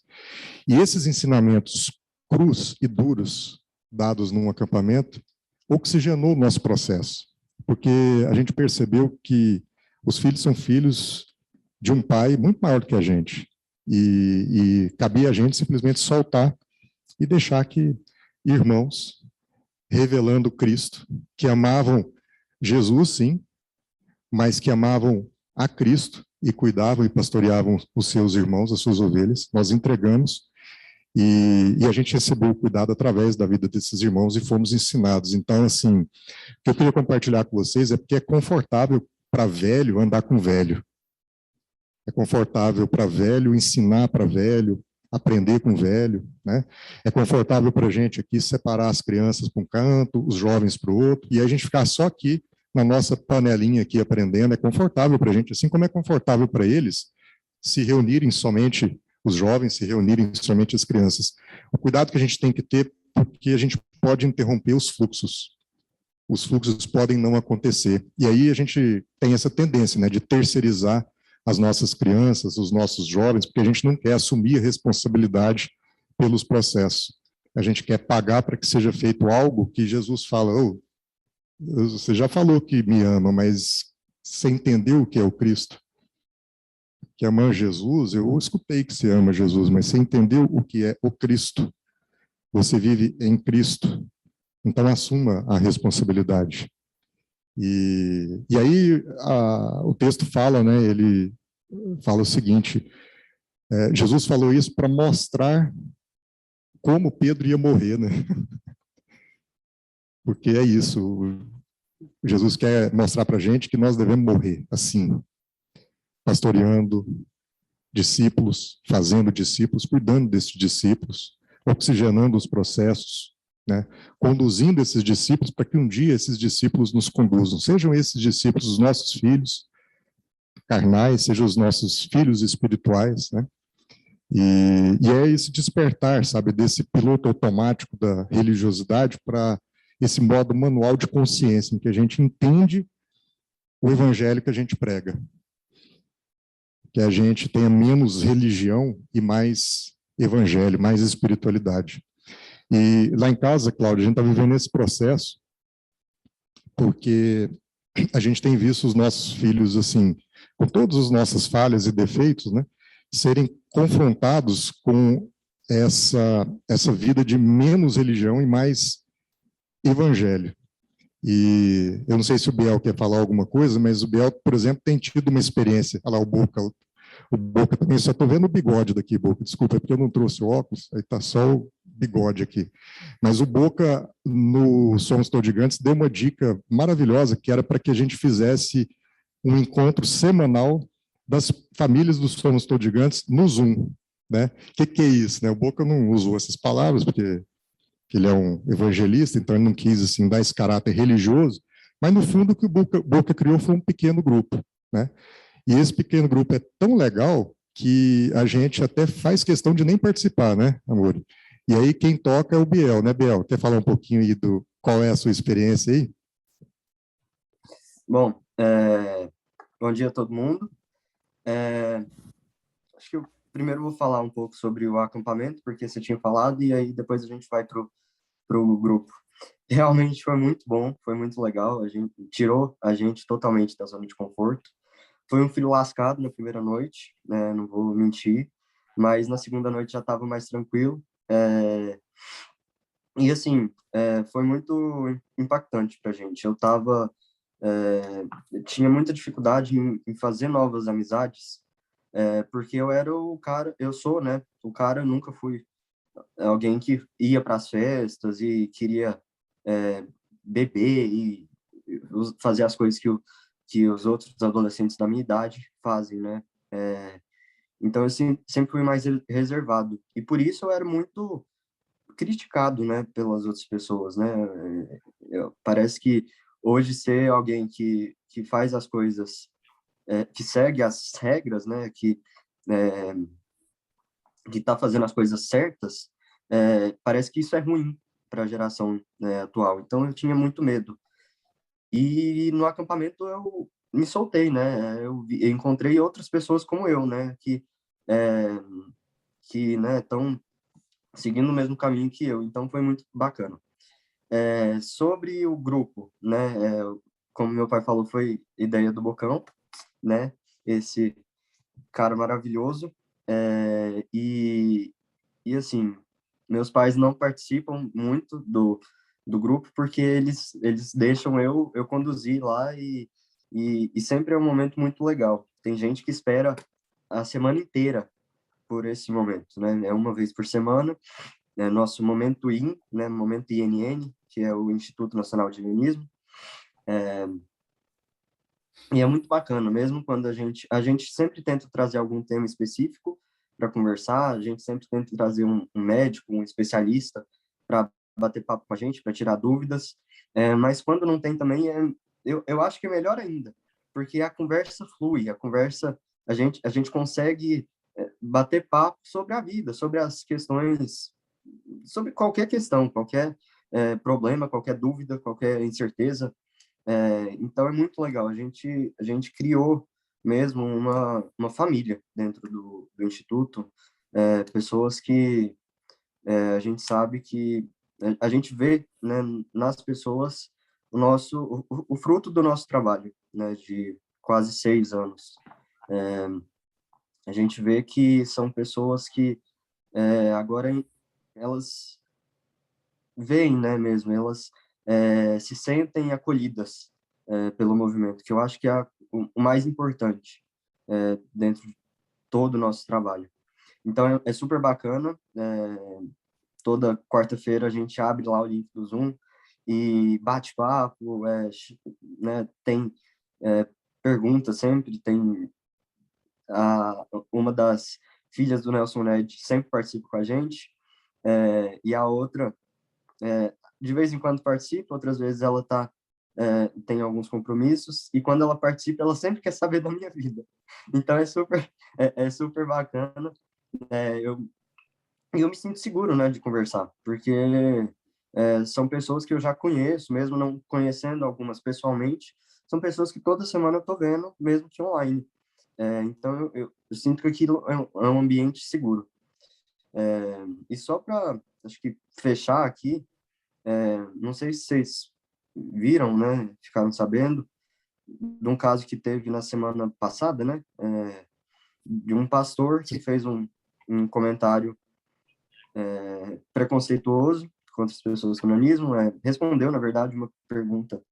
E esses ensinamentos crus e duros dados num acampamento, oxigenou o nosso processo, porque a gente percebeu que os filhos são filhos de um pai muito maior do que a gente, e cabia a gente simplesmente soltar e deixar que irmãos, revelando Cristo, que amavam Jesus, sim, mas que amavam a Cristo e cuidavam e pastoreavam os seus irmãos, as suas ovelhas, nós entregamos e a gente recebeu o cuidado através da vida desses irmãos e fomos ensinados. Então, assim, o que eu queria compartilhar com vocês é porque é confortável para velho andar com velho. É confortável para velho ensinar para velho, aprender com velho, né? É confortável para a gente aqui separar as crianças para um canto, os jovens para o outro, e a gente ficar só aqui na nossa panelinha aqui aprendendo. É confortável para a gente, assim como é confortável para eles se reunirem somente os jovens, se reunirem somente as crianças. O cuidado que a gente tem que ter, porque a gente pode interromper os fluxos. Os fluxos podem não acontecer. E aí a gente tem essa tendência, né, de terceirizar as nossas crianças, os nossos jovens, porque a gente não quer assumir a responsabilidade pelos processos. A gente quer pagar para que seja feito algo que Jesus fala, oh, você já falou que me ama, mas você entendeu o que é o Cristo? Que ama Jesus, eu escutei que você ama Jesus, mas você entendeu o que é o Cristo? Você vive em Cristo, então assuma a responsabilidade. E aí o texto fala, né, ele fala o seguinte, Jesus falou isso para mostrar como Pedro ia morrer, né? Porque é isso, Jesus quer mostrar para a gente que nós devemos morrer assim, pastoreando discípulos, fazendo discípulos, cuidando desses discípulos, oxigenando os processos, né? Conduzindo esses discípulos para que um dia esses discípulos nos conduzam. Sejam esses discípulos os nossos filhos carnais, sejam os nossos filhos espirituais, né? E é esse despertar, sabe, desse piloto automático da religiosidade para esse modo manual de consciência, em que a gente entende o evangelho que a gente prega. Que a gente tenha menos religião e mais evangelho, mais espiritualidade. E lá em casa, Cláudio, a gente está vivendo esse processo porque a gente tem visto os nossos filhos, assim, com todas as nossas falhas e defeitos, né, serem confrontados com essa vida de menos religião e mais evangelho. E eu não sei se o Biel quer falar alguma coisa, mas o Biel, por exemplo, tem tido uma experiência. Olha lá, o Boca também, só estou vendo o bigode daqui, Boca, desculpa, é porque eu não trouxe o óculos, aí está só o bigode aqui. Mas o Boca, no Somos Todos Gigantes, deu uma dica maravilhosa, que era para que a gente fizesse um encontro semanal das famílias dos Somos Todos Gigantes no Zoom. Né? O que é isso? Né? O Boca não usou essas palavras, porque ele é um evangelista, então ele não quis assim, dar esse caráter religioso, mas no fundo o que o Boca criou foi um pequeno grupo. Né? E esse pequeno grupo é tão legal que a gente até faz questão de nem participar, né, amor? E aí quem toca é o Biel, né, Biel? Quer falar um pouquinho aí do qual é a sua experiência aí? Bom, bom dia a todo mundo. Acho que eu primeiro vou falar um pouco sobre o acampamento, porque você tinha falado, e aí depois a gente vai pro grupo. Realmente foi muito bom, foi muito legal, a gente tirou a gente totalmente da zona de conforto. Foi um frio lascado na primeira noite, né, não vou mentir, mas na segunda noite já estava mais tranquilo. E assim, foi muito impactante para a gente. Eu tinha muita dificuldade em fazer novas amizades, porque eu era o cara, eu sou, né, o cara, eu nunca fui alguém que ia para as festas e queria beber e fazer as coisas que os outros adolescentes da minha idade fazem, né? Então, eu sempre fui mais reservado. E por isso eu era muito criticado, né, pelas outras pessoas, né? Parece que hoje ser alguém que faz as coisas, que segue as regras, né, que está fazendo as coisas certas, parece que isso é ruim para a geração, né, atual. Então, eu tinha muito medo. E no acampamento eu me soltei, né? Eu encontrei outras pessoas como eu, né? Que né, estão seguindo o mesmo caminho que eu. Então foi muito bacana. Sobre o grupo, né? Como meu pai falou, foi ideia do Bocão, né? Esse cara maravilhoso. E assim, meus pais não participam muito do grupo porque eles deixam eu conduzir lá e sempre é um momento muito legal. Tem gente que espera a semana inteira por esse momento, né? É uma vez por semana, nosso momento né? Momento INN, que é o Instituto Nacional de Neonismo. E é muito bacana, mesmo quando a gente sempre tenta trazer algum tema específico para conversar, a gente sempre tenta trazer um médico, um especialista para bater papo com a gente, para tirar dúvidas, mas quando não tem também, eu acho que é melhor ainda, porque a conversa flui, a gente consegue bater papo sobre a vida, sobre as questões, sobre qualquer questão, qualquer problema, qualquer dúvida, qualquer incerteza, então é muito legal. A gente criou mesmo uma família dentro do Instituto, pessoas que a gente sabe que a gente vê, né, nas pessoas o fruto do nosso trabalho, né, de quase 6 anos. A gente vê que são pessoas que agora elas veem, né, mesmo, elas se sentem acolhidas pelo movimento, que eu acho que é o mais importante dentro de todo o nosso trabalho. Então, é super bacana. Toda quarta-feira a gente abre lá o link do Zoom e bate papo, né, tem perguntas sempre, tem uma das filhas do Nelson Ned sempre participa com a gente, e a outra de vez em quando participa, outras vezes ela tem alguns compromissos, e quando ela participa, ela sempre quer saber da minha vida. Então é super bacana. Eu me sinto seguro, né, de conversar, porque são pessoas que eu já conheço, mesmo não conhecendo algumas pessoalmente, são pessoas que toda semana eu tô vendo, mesmo que online. Então eu sinto que aquilo é um ambiente seguro. E só para, acho que, fechar aqui, não sei se vocês viram, né, ficaram sabendo, de um caso que teve na semana passada, né, de um pastor que fez um comentário preconceituoso contra as pessoas com nanismo, respondeu, na verdade, uma pergunta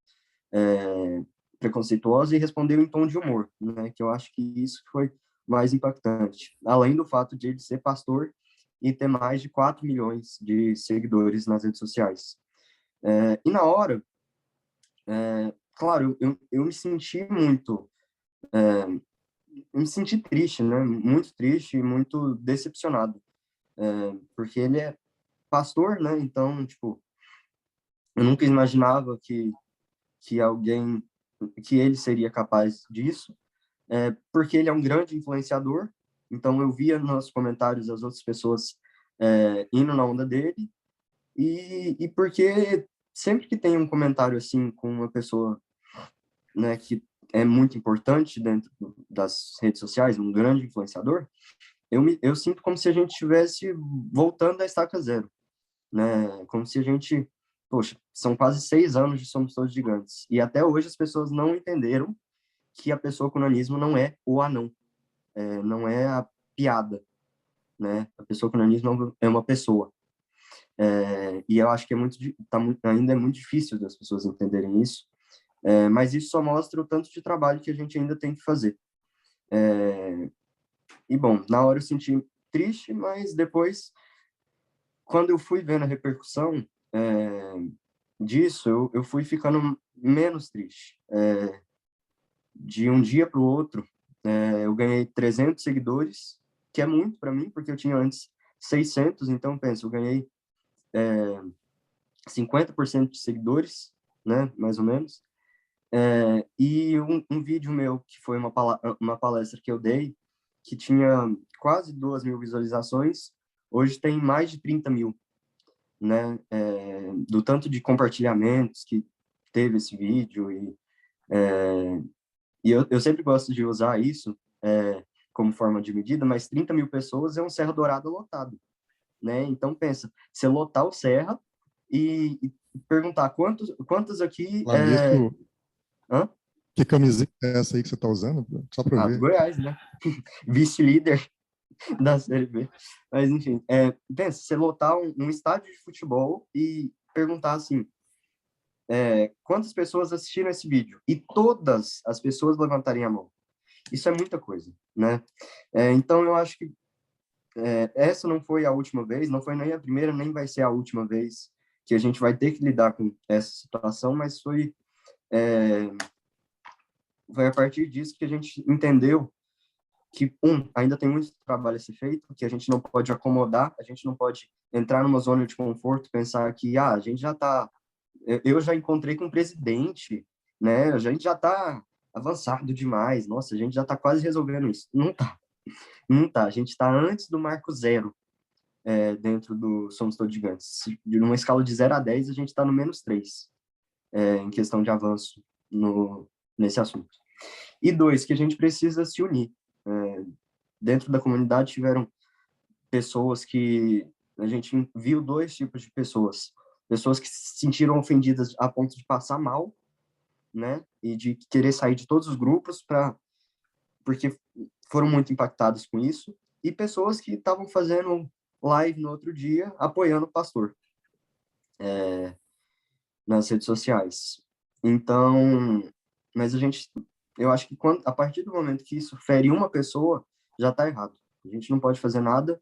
preconceituosa e respondeu em tom de humor, né, que eu acho que isso foi mais impactante, além do fato de ele ser pastor e ter mais de 4 milhões de seguidores nas redes sociais. E na hora, claro, eu me senti me senti triste, né? Muito triste e muito decepcionado, porque ele é pastor, né? Então, tipo, eu nunca imaginava que ele seria capaz disso, porque ele é um grande influenciador. Então, eu via nos comentários as outras pessoas indo na onda dele, e porque sempre que tem um comentário assim com uma pessoa, né, que é muito importante dentro das redes sociais, um grande influenciador, eu sinto como se a gente estivesse voltando à estaca zero, né? Como se a gente, poxa, são quase 6 anos de Somos Todos Gigantes, e até hoje as pessoas não entenderam que a pessoa com nanismo não é o anão, não é a piada, né? A pessoa com nanismo é uma pessoa. E eu acho que ainda é muito difícil das pessoas entenderem isso, mas isso só mostra o tanto de trabalho que a gente ainda tem que fazer. E, bom, na hora eu senti triste, mas depois, quando eu fui vendo a repercussão disso, eu fui ficando menos triste. De um dia para o outro, eu ganhei 300 seguidores, que é muito para mim, porque eu tinha antes 600, então, penso, eu ganhei 50% de seguidores, né, mais ou menos. E um vídeo meu, que foi uma palestra que eu dei, que tinha quase 2.000 visualizações, hoje tem mais de 30 mil, né? Do tanto de compartilhamentos que teve esse vídeo. E eu sempre gosto de usar isso como forma de medida, mas 30 mil pessoas é um Serra Dourada lotado, né? Então, pensa, você lotar o Serra e perguntar quantos aqui... Flamengo, Hã? que camiseta é essa aí que você está usando? Só para Do ver. Goiás, né? Vice-líder da Série B. Mas, enfim, pensa, você lotar um estádio de futebol e perguntar assim, quantas pessoas assistiram esse vídeo? E todas as pessoas levantarem a mão. Isso é muita coisa, né? Então, eu acho que essa não foi a última vez, não foi nem a primeira, nem vai ser a última vez que a gente vai ter que lidar com essa situação, mas foi a partir disso que a gente entendeu que, ainda tem muito trabalho a ser feito, que a gente não pode acomodar, a gente não pode entrar numa zona de conforto, pensar que, a gente já está... Eu já encontrei com o presidente, né? A gente já está avançado demais, nossa, a gente já está quase resolvendo isso. Não está. Não tá, a gente está antes do marco zero dentro do Somos Todos Gigantes. Numa escala de 0 a 10, a gente está no -3 em questão de avanço nesse assunto. E 2, que a gente precisa se unir. Dentro da comunidade tiveram pessoas que... A gente viu 2 tipos de pessoas. Pessoas que se sentiram ofendidas a ponto de passar mal, né? E de querer sair de todos os grupos porque foram muito impactados com isso, e pessoas que estavam fazendo live no outro dia, apoiando o pastor nas redes sociais. Então, mas eu acho que a partir do momento que isso fere uma pessoa, já está errado. A gente não pode fazer nada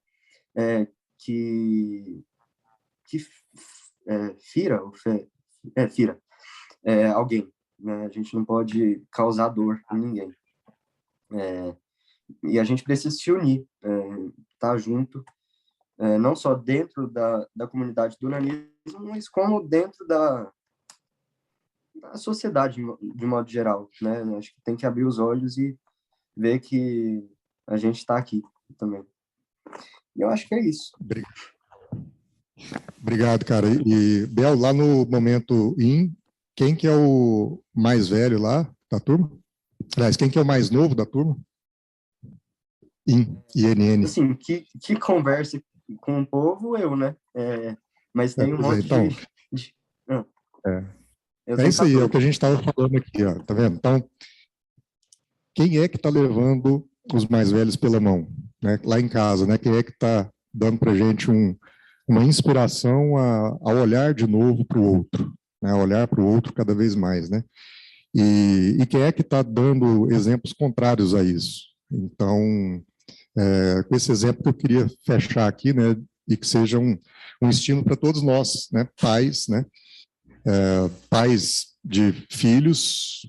que fira alguém, né? A gente não pode causar dor em ninguém. E a gente precisa se unir, estar junto, não só dentro da comunidade do nanismo, mas como dentro da sociedade, de modo geral, né? Acho que tem que abrir os olhos e ver que a gente está aqui também. E eu acho que é isso. Obrigado, cara. E, Bel, lá no momento quem que é o mais velho lá da turma? Aliás, quem que é o mais novo da turma? INN. Assim, que converse com o povo, eu, né? Mas tem um monte então, é isso aí, é o que a gente estava falando aqui, ó, tá vendo? Então, quem é que está levando os mais velhos pela mão, né? Lá em casa, né? Quem é que está dando para a gente uma inspiração a olhar de novo para o outro, né? A olhar para o outro cada vez mais, né? E quem é que está dando exemplos contrários a isso? Então, com esse exemplo que eu queria fechar aqui, né? E que seja um estímulo para todos nós, né? Pais, né? Pais de filhos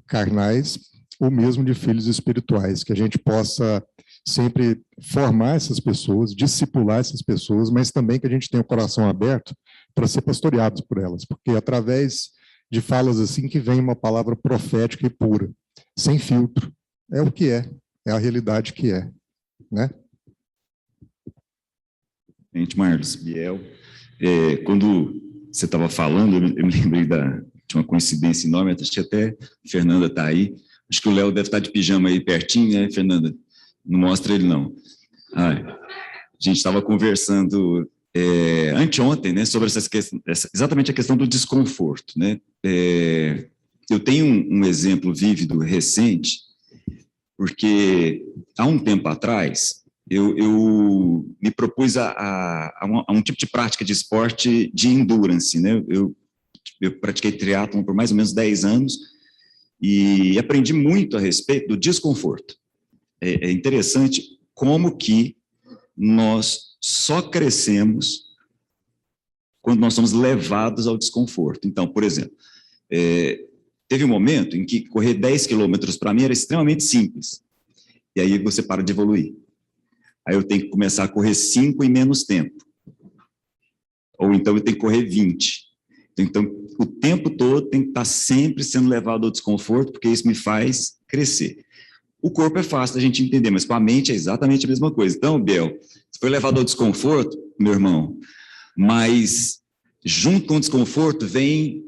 carnais ou mesmo de filhos espirituais, que a gente possa sempre formar essas pessoas, discipular essas pessoas, mas também que a gente tenha o coração aberto para ser pastoreados por elas, porque através de falas assim que vem uma palavra profética e pura, sem filtro, é o que é a realidade que é, né? Gente, Marlos, Biel, quando você estava falando, eu me lembrei de uma coincidência enorme, acho que até a Fernanda está aí, acho que o Léo deve estar de pijama aí pertinho, né, Fernanda? Não mostra ele, não. A gente estava conversando anteontem, né, sobre exatamente a questão do desconforto, né? Eu tenho um exemplo vívido, recente, porque há um tempo atrás, eu me propus a um tipo de prática de esporte de endurance, né? Eu pratiquei triatlon por mais ou menos 10 anos e aprendi muito a respeito do desconforto. É interessante como que nós só crescemos quando nós somos levados ao desconforto. Então, por exemplo, teve um momento em que correr 10 quilômetros para mim era extremamente simples. E aí você para de evoluir. Aí eu tenho que começar a correr 5 em menos tempo. Ou então eu tenho que correr 20. Então, o tempo todo tem que estar sempre sendo levado ao desconforto, porque isso me faz crescer. O corpo é fácil da gente entender, mas com a mente é exatamente a mesma coisa. Então, Bel, você foi levado ao desconforto, meu irmão, mas junto com o desconforto vem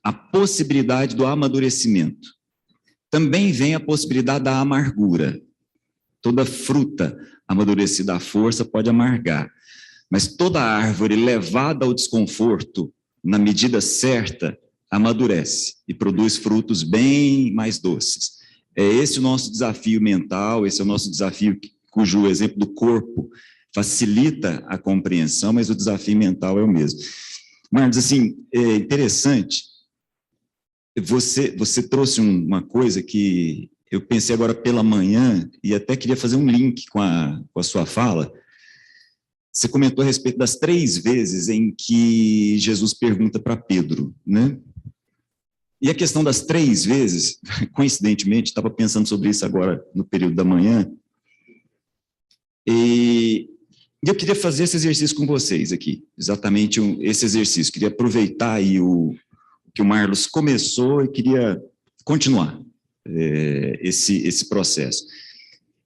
a possibilidade do amadurecimento. Também vem a possibilidade da amargura. Toda fruta amadurecida à força pode amargar. Mas toda árvore levada ao desconforto, na medida certa, amadurece e produz frutos bem mais doces. É esse o nosso desafio mental, esse é o nosso desafio cujo exemplo do corpo facilita a compreensão, mas o desafio mental é o mesmo. Marcos, assim, é interessante, você trouxe uma coisa que eu pensei agora pela manhã e até queria fazer um link com a sua fala. Você comentou a respeito das 3 vezes em que Jesus pergunta para Pedro, né? E a questão das 3 vezes, coincidentemente, estava pensando sobre isso agora no período da manhã, e eu queria fazer esse exercício com vocês aqui, exatamente esse exercício. Queria aproveitar aí o que o Marlos começou e queria continuar esse processo.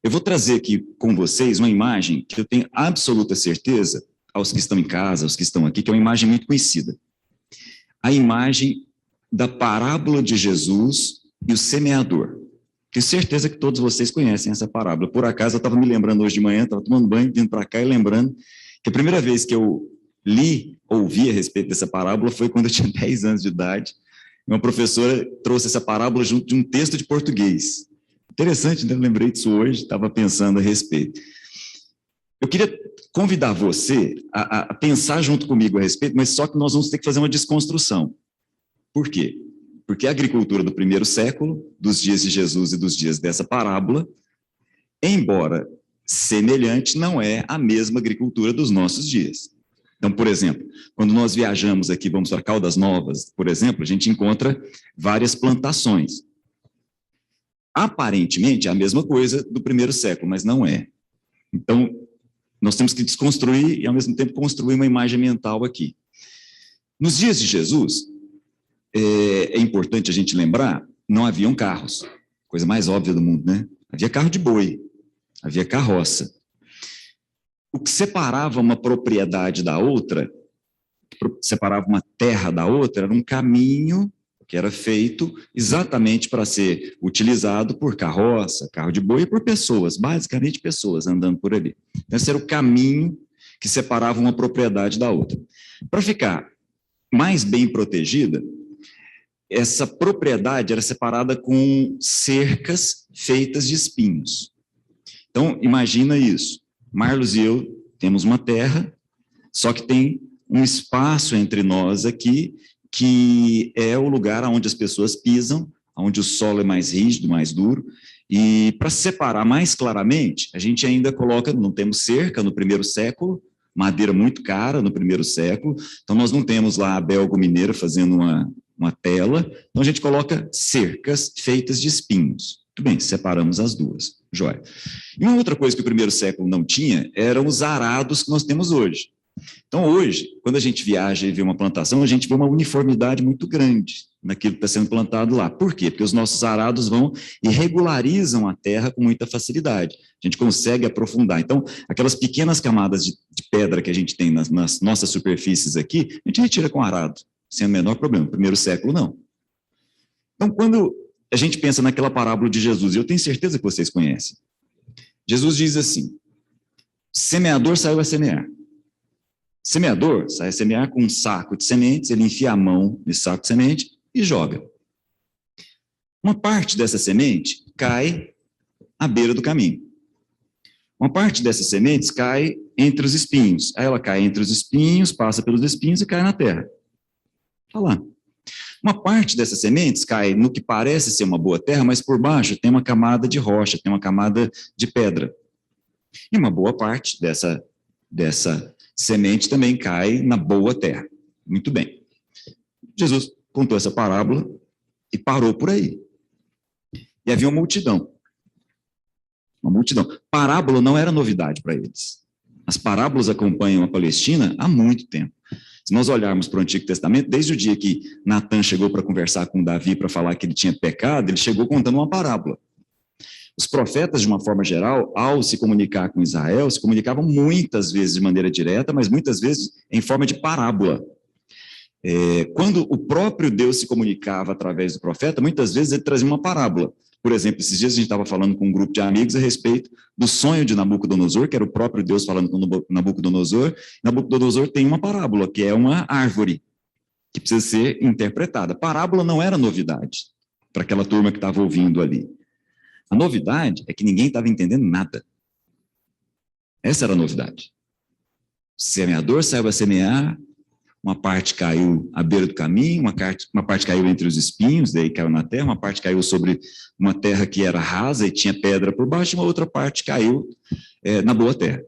Eu vou trazer aqui com vocês uma imagem que eu tenho absoluta certeza, aos que estão em casa, aos que estão aqui, que é uma imagem muito conhecida. A imagem da parábola de Jesus e o semeador. Tenho certeza que todos vocês conhecem essa parábola. Por acaso, eu estava me lembrando hoje de manhã, estava tomando banho, vindo para cá e lembrando que a primeira vez que eu ouvi a respeito dessa parábola foi quando eu tinha 10 anos de idade. Uma professora trouxe essa parábola junto de um texto de português. Interessante, né? Eu lembrei disso hoje, estava pensando a respeito. Eu queria convidar você a pensar junto comigo a respeito, mas só que nós vamos ter que fazer uma desconstrução. Por quê? Porque a agricultura do primeiro século, dos dias de Jesus e dos dias dessa parábola, embora semelhante, não é a mesma agricultura dos nossos dias. Então, por exemplo, quando nós viajamos aqui, vamos para Caldas Novas, por exemplo, a gente encontra várias plantações. Aparentemente é a mesma coisa do primeiro século, mas não é. Então, nós temos que desconstruir e, ao mesmo tempo, construir uma imagem mental aqui. Nos dias de Jesus, é importante a gente lembrar, não haviam carros, coisa mais óbvia do mundo, né? Havia carro de boi, havia carroça. O que separava uma propriedade da outra, separava uma terra da outra, era um caminho que era feito exatamente para ser utilizado por carroça, carro de boi e por pessoas, basicamente pessoas andando por ali. Então, esse era o caminho que separava uma propriedade da outra. Para ficar mais bem protegida, essa propriedade era separada com cercas feitas de espinhos. Então, imagina isso. Marlos e eu temos uma terra, só que tem um espaço entre nós aqui, que é o lugar onde as pessoas pisam, onde o solo é mais rígido, mais duro, e para separar mais claramente, a gente ainda coloca, não temos cerca no primeiro século, madeira muito cara no primeiro século, então nós não temos lá a belgo-mineira fazendo uma tela, então a gente coloca cercas feitas de espinhos. Muito bem, separamos as duas, joia. E uma outra coisa que o primeiro século não tinha eram os arados que nós temos hoje. Então, hoje, quando a gente viaja e vê uma plantação, a gente vê uma uniformidade muito grande naquilo que está sendo plantado lá. Por quê? Porque os nossos arados vão e regularizam a terra com muita facilidade. A gente consegue aprofundar. Então, aquelas pequenas camadas de pedra que a gente tem nas nossas superfícies aqui, a gente retira com arado, sem o menor problema. No primeiro século, não. Então, quando a gente pensa naquela parábola de Jesus, e eu tenho certeza que vocês conhecem, Jesus diz assim: semeador saiu a semear. Semeador sai a semear com um saco de sementes, ele enfia a mão nesse saco de semente e joga. Uma parte dessa semente cai à beira do caminho. Uma parte dessas sementes cai entre os espinhos. Aí ela cai entre os espinhos, passa pelos espinhos e cai na terra. Está lá. Uma parte dessas sementes cai no que parece ser uma boa terra, mas por baixo tem uma camada de rocha, tem uma camada de pedra. E uma boa parte dessa semente também cai na boa terra. Muito bem. Jesus contou essa parábola e parou por aí. E havia uma multidão. Uma multidão. Parábola não era novidade para eles. As parábolas acompanham a Palestina há muito tempo. Se nós olharmos para o Antigo Testamento, desde o dia que Natan chegou para conversar com Davi para falar que ele tinha pecado, ele chegou contando uma parábola. Os profetas, de uma forma geral, ao se comunicar com Israel, se comunicavam muitas vezes de maneira direta, mas muitas vezes em forma de parábola. Quando o próprio Deus se comunicava através do profeta, muitas vezes ele trazia uma parábola. Por exemplo, esses dias a gente estava falando com um grupo de amigos a respeito do sonho de Nabucodonosor, que era o próprio Deus falando com Nabucodonosor. Nabucodonosor tem uma parábola, que é uma árvore, que precisa ser interpretada. Parábola não era novidade para aquela turma que estava ouvindo ali. A novidade é que ninguém estava entendendo nada. Essa era a novidade. O semeador saiu a semear, uma parte caiu à beira do caminho, uma parte caiu entre os espinhos, daí caiu na terra, uma parte caiu sobre uma terra que era rasa e tinha pedra por baixo, e uma outra parte caiu na boa terra.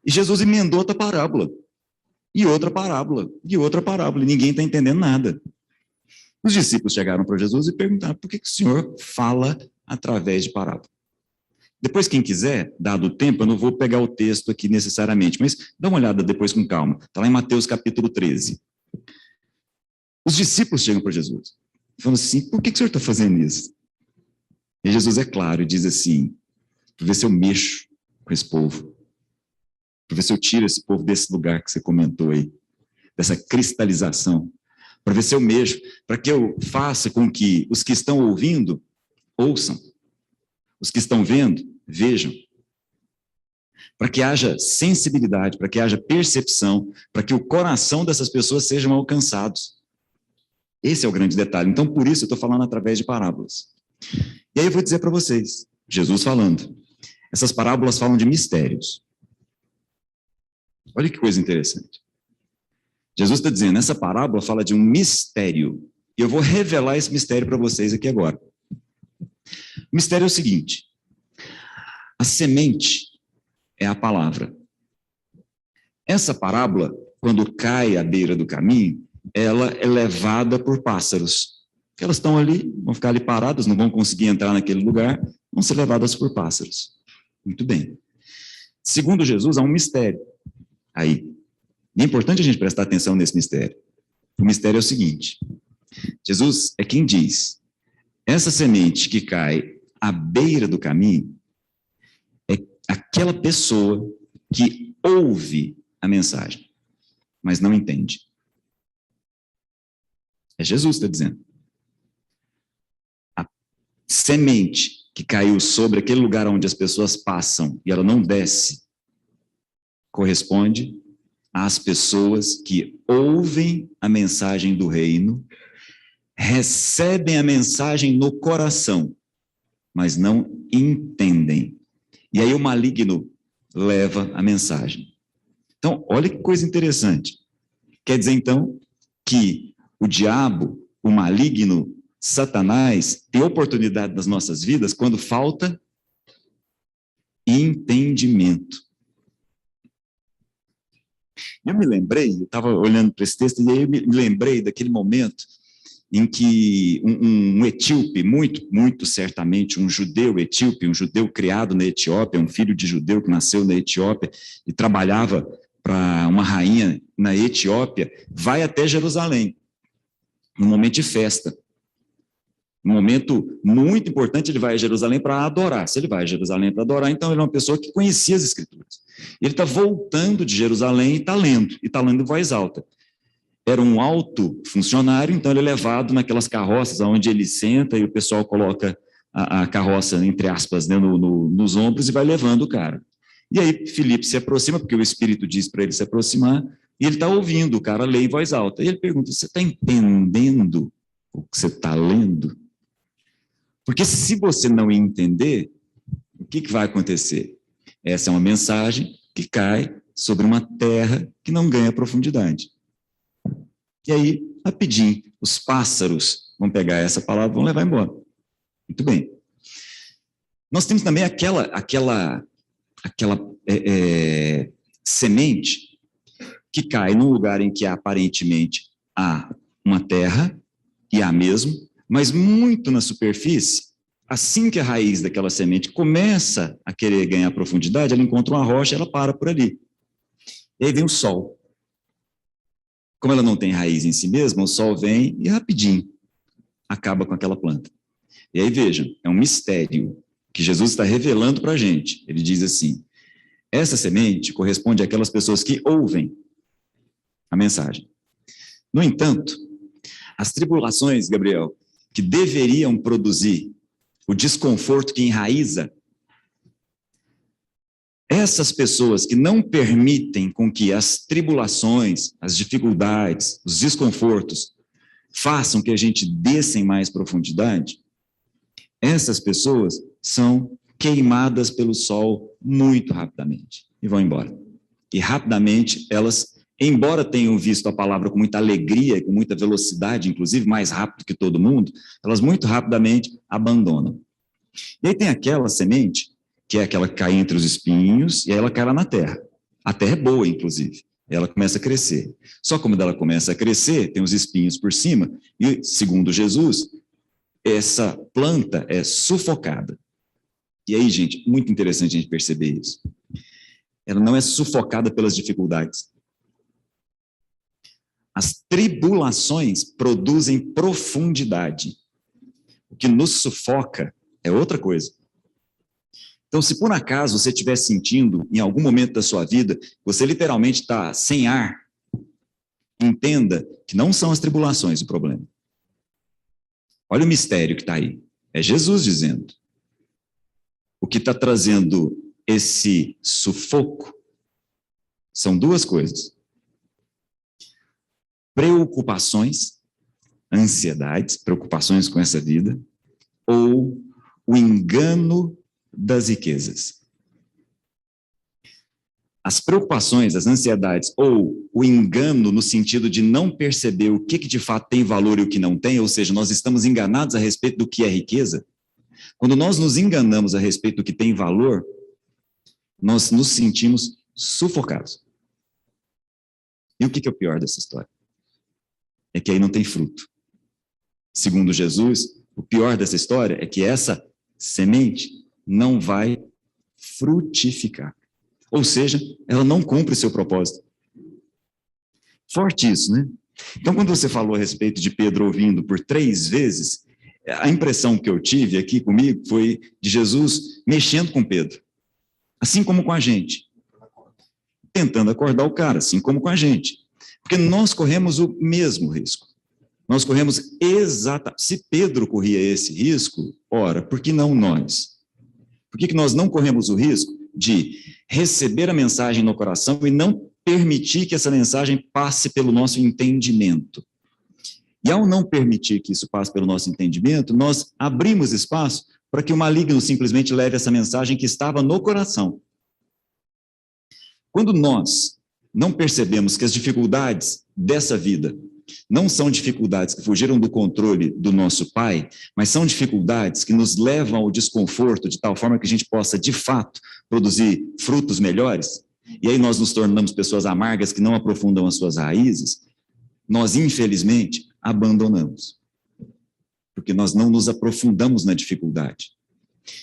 E Jesus emendou outra parábola, e outra parábola, e outra parábola, e ninguém está entendendo nada. Os discípulos chegaram para Jesus e perguntaram, por que o Senhor fala através de parábola? Depois, quem quiser, dado o tempo, eu não vou pegar o texto aqui necessariamente, mas dá uma olhada depois com calma. Está lá em Mateus capítulo 13. Os discípulos chegam para Jesus, falam assim, por que o Senhor está fazendo isso? E Jesus é claro e diz assim, para ver se eu mexo com esse povo, para ver se eu tiro esse povo desse lugar que você comentou aí, dessa cristalização, para ver se eu mexo, para que eu faça com que os que estão ouvindo, ouçam, os que estão vendo, vejam, para que haja sensibilidade, para que haja percepção, para que o coração dessas pessoas sejam alcançados. Esse é o grande detalhe. Então, por isso, eu estou falando através de parábolas. E aí eu vou dizer para vocês, Jesus falando, essas parábolas falam de mistérios. Olha que coisa interessante. Jesus está dizendo, essa parábola fala de um mistério, e eu vou revelar esse mistério para vocês aqui agora. O mistério é o seguinte, a semente é a palavra. Essa parábola, quando cai à beira do caminho, ela é levada por pássaros. Elas estão ali, vão ficar ali paradas, não vão conseguir entrar naquele lugar, vão ser levadas por pássaros. Muito bem. Segundo Jesus, há um mistério aí. E é importante a gente prestar atenção nesse mistério. O mistério é o seguinte, Jesus é quem diz, essa semente que cai à beira do caminho é aquela pessoa que ouve a mensagem, mas não entende. É Jesus que está dizendo. A semente que caiu sobre aquele lugar onde as pessoas passam e ela não desce, corresponde às pessoas que ouvem a mensagem do reino, recebem a mensagem no coração, mas não entendem. E aí o maligno leva a mensagem. Então, olha que coisa interessante. Quer dizer, então, que o diabo, o maligno, Satanás, tem oportunidade nas nossas vidas quando falta entendimento. Eu me lembrei, eu estava olhando para esse texto, e aí eu me lembrei daquele momento em que um etíope, muito certamente, um judeu etíope, um judeu criado na Etiópia, um filho de judeu que nasceu na Etiópia e trabalhava para uma rainha na Etiópia, vai até Jerusalém, num momento de festa. Um momento muito importante, ele vai a Jerusalém para adorar. Se ele vai a Jerusalém para adorar, então ele é uma pessoa que conhecia as Escrituras. Ele está voltando de Jerusalém e está lendo em voz alta. Era um alto funcionário, então ele é levado naquelas carroças onde ele senta e o pessoal coloca a carroça, entre aspas, né, nos ombros e vai levando o cara. E aí Filipe se aproxima, porque o Espírito diz para ele se aproximar, e ele está ouvindo, o cara lê em voz alta. E ele pergunta, você está entendendo o que você está lendo? Porque se você não entender, o que vai acontecer? Essa é uma mensagem que cai sobre uma terra que não ganha profundidade. E aí, rapidinho, os pássaros vão pegar essa palavra e vão levar embora. Muito bem. Nós temos também aquela semente que cai num lugar em que aparentemente há uma terra, e há mesmo, mas muito na superfície, assim que a raiz daquela semente começa a querer ganhar profundidade, ela encontra uma rocha, ela para por ali. E aí vem o sol. Como ela não tem raiz em si mesma, o sol vem e rapidinho acaba com aquela planta. E aí vejam, é um mistério que Jesus está revelando para a gente. Ele diz assim, essa semente corresponde àquelas pessoas que ouvem a mensagem. No entanto, as tribulações, Gabriel, que deveriam produzir o desconforto que enraiza, essas pessoas que não permitem com que as tribulações, as dificuldades, os desconfortos façam que a gente desça em mais profundidade, essas pessoas são queimadas pelo sol muito rapidamente e vão embora. E rapidamente elas, embora tenham visto a palavra com muita alegria e com muita velocidade, inclusive mais rápido que todo mundo, elas muito rapidamente abandonam. E aí tem aquela semente, que é aquela que cai entre os espinhos, e aí ela cai lá na terra. A terra é boa, inclusive. Ela começa a crescer. Só como ela começa a crescer, tem os espinhos por cima, e, segundo Jesus, essa planta é sufocada. E aí, gente, muito interessante a gente perceber isso. Ela não é sufocada pelas dificuldades. As tribulações produzem profundidade. O que nos sufoca é outra coisa. Então, se por acaso você estiver sentindo, em algum momento da sua vida, você literalmente está sem ar, entenda que não são as tribulações o problema. Olha o mistério que está aí. É Jesus dizendo. O que está trazendo esse sufoco são duas coisas. Preocupações, ansiedades, preocupações com essa vida, ou o engano das riquezas. As preocupações, as ansiedades, ou o engano no sentido de não perceber o que de fato tem valor e o que não tem, ou seja, nós estamos enganados a respeito do que é riqueza. Quando nós nos enganamos a respeito do que tem valor, nós nos sentimos sufocados. E o que é o pior dessa história? É que aí não tem fruto. Segundo Jesus, o pior dessa história é que essa semente não vai frutificar. Ou seja, ela não cumpre o seu propósito. Forte isso, né? Então, quando você falou a respeito de Pedro ouvindo por 3 vezes, a impressão que eu tive aqui comigo foi de Jesus mexendo com Pedro. Assim como com a gente. Tentando acordar o cara, assim como com a gente. Porque nós corremos o mesmo risco. Nós corremos exatamente... Se Pedro corria esse risco, ora, por que não nós? Por que nós não corremos o risco de receber a mensagem no coração e não permitir que essa mensagem passe pelo nosso entendimento? E ao não permitir que isso passe pelo nosso entendimento, nós abrimos espaço para que o maligno simplesmente leve essa mensagem que estava no coração. Quando nós não percebemos que as dificuldades dessa vida não são dificuldades que fugiram do controle do nosso Pai, mas são dificuldades que nos levam ao desconforto de tal forma que a gente possa, de fato, produzir frutos melhores, e aí nós nos tornamos pessoas amargas que não aprofundam as suas raízes, nós, infelizmente, abandonamos. Porque nós não nos aprofundamos na dificuldade.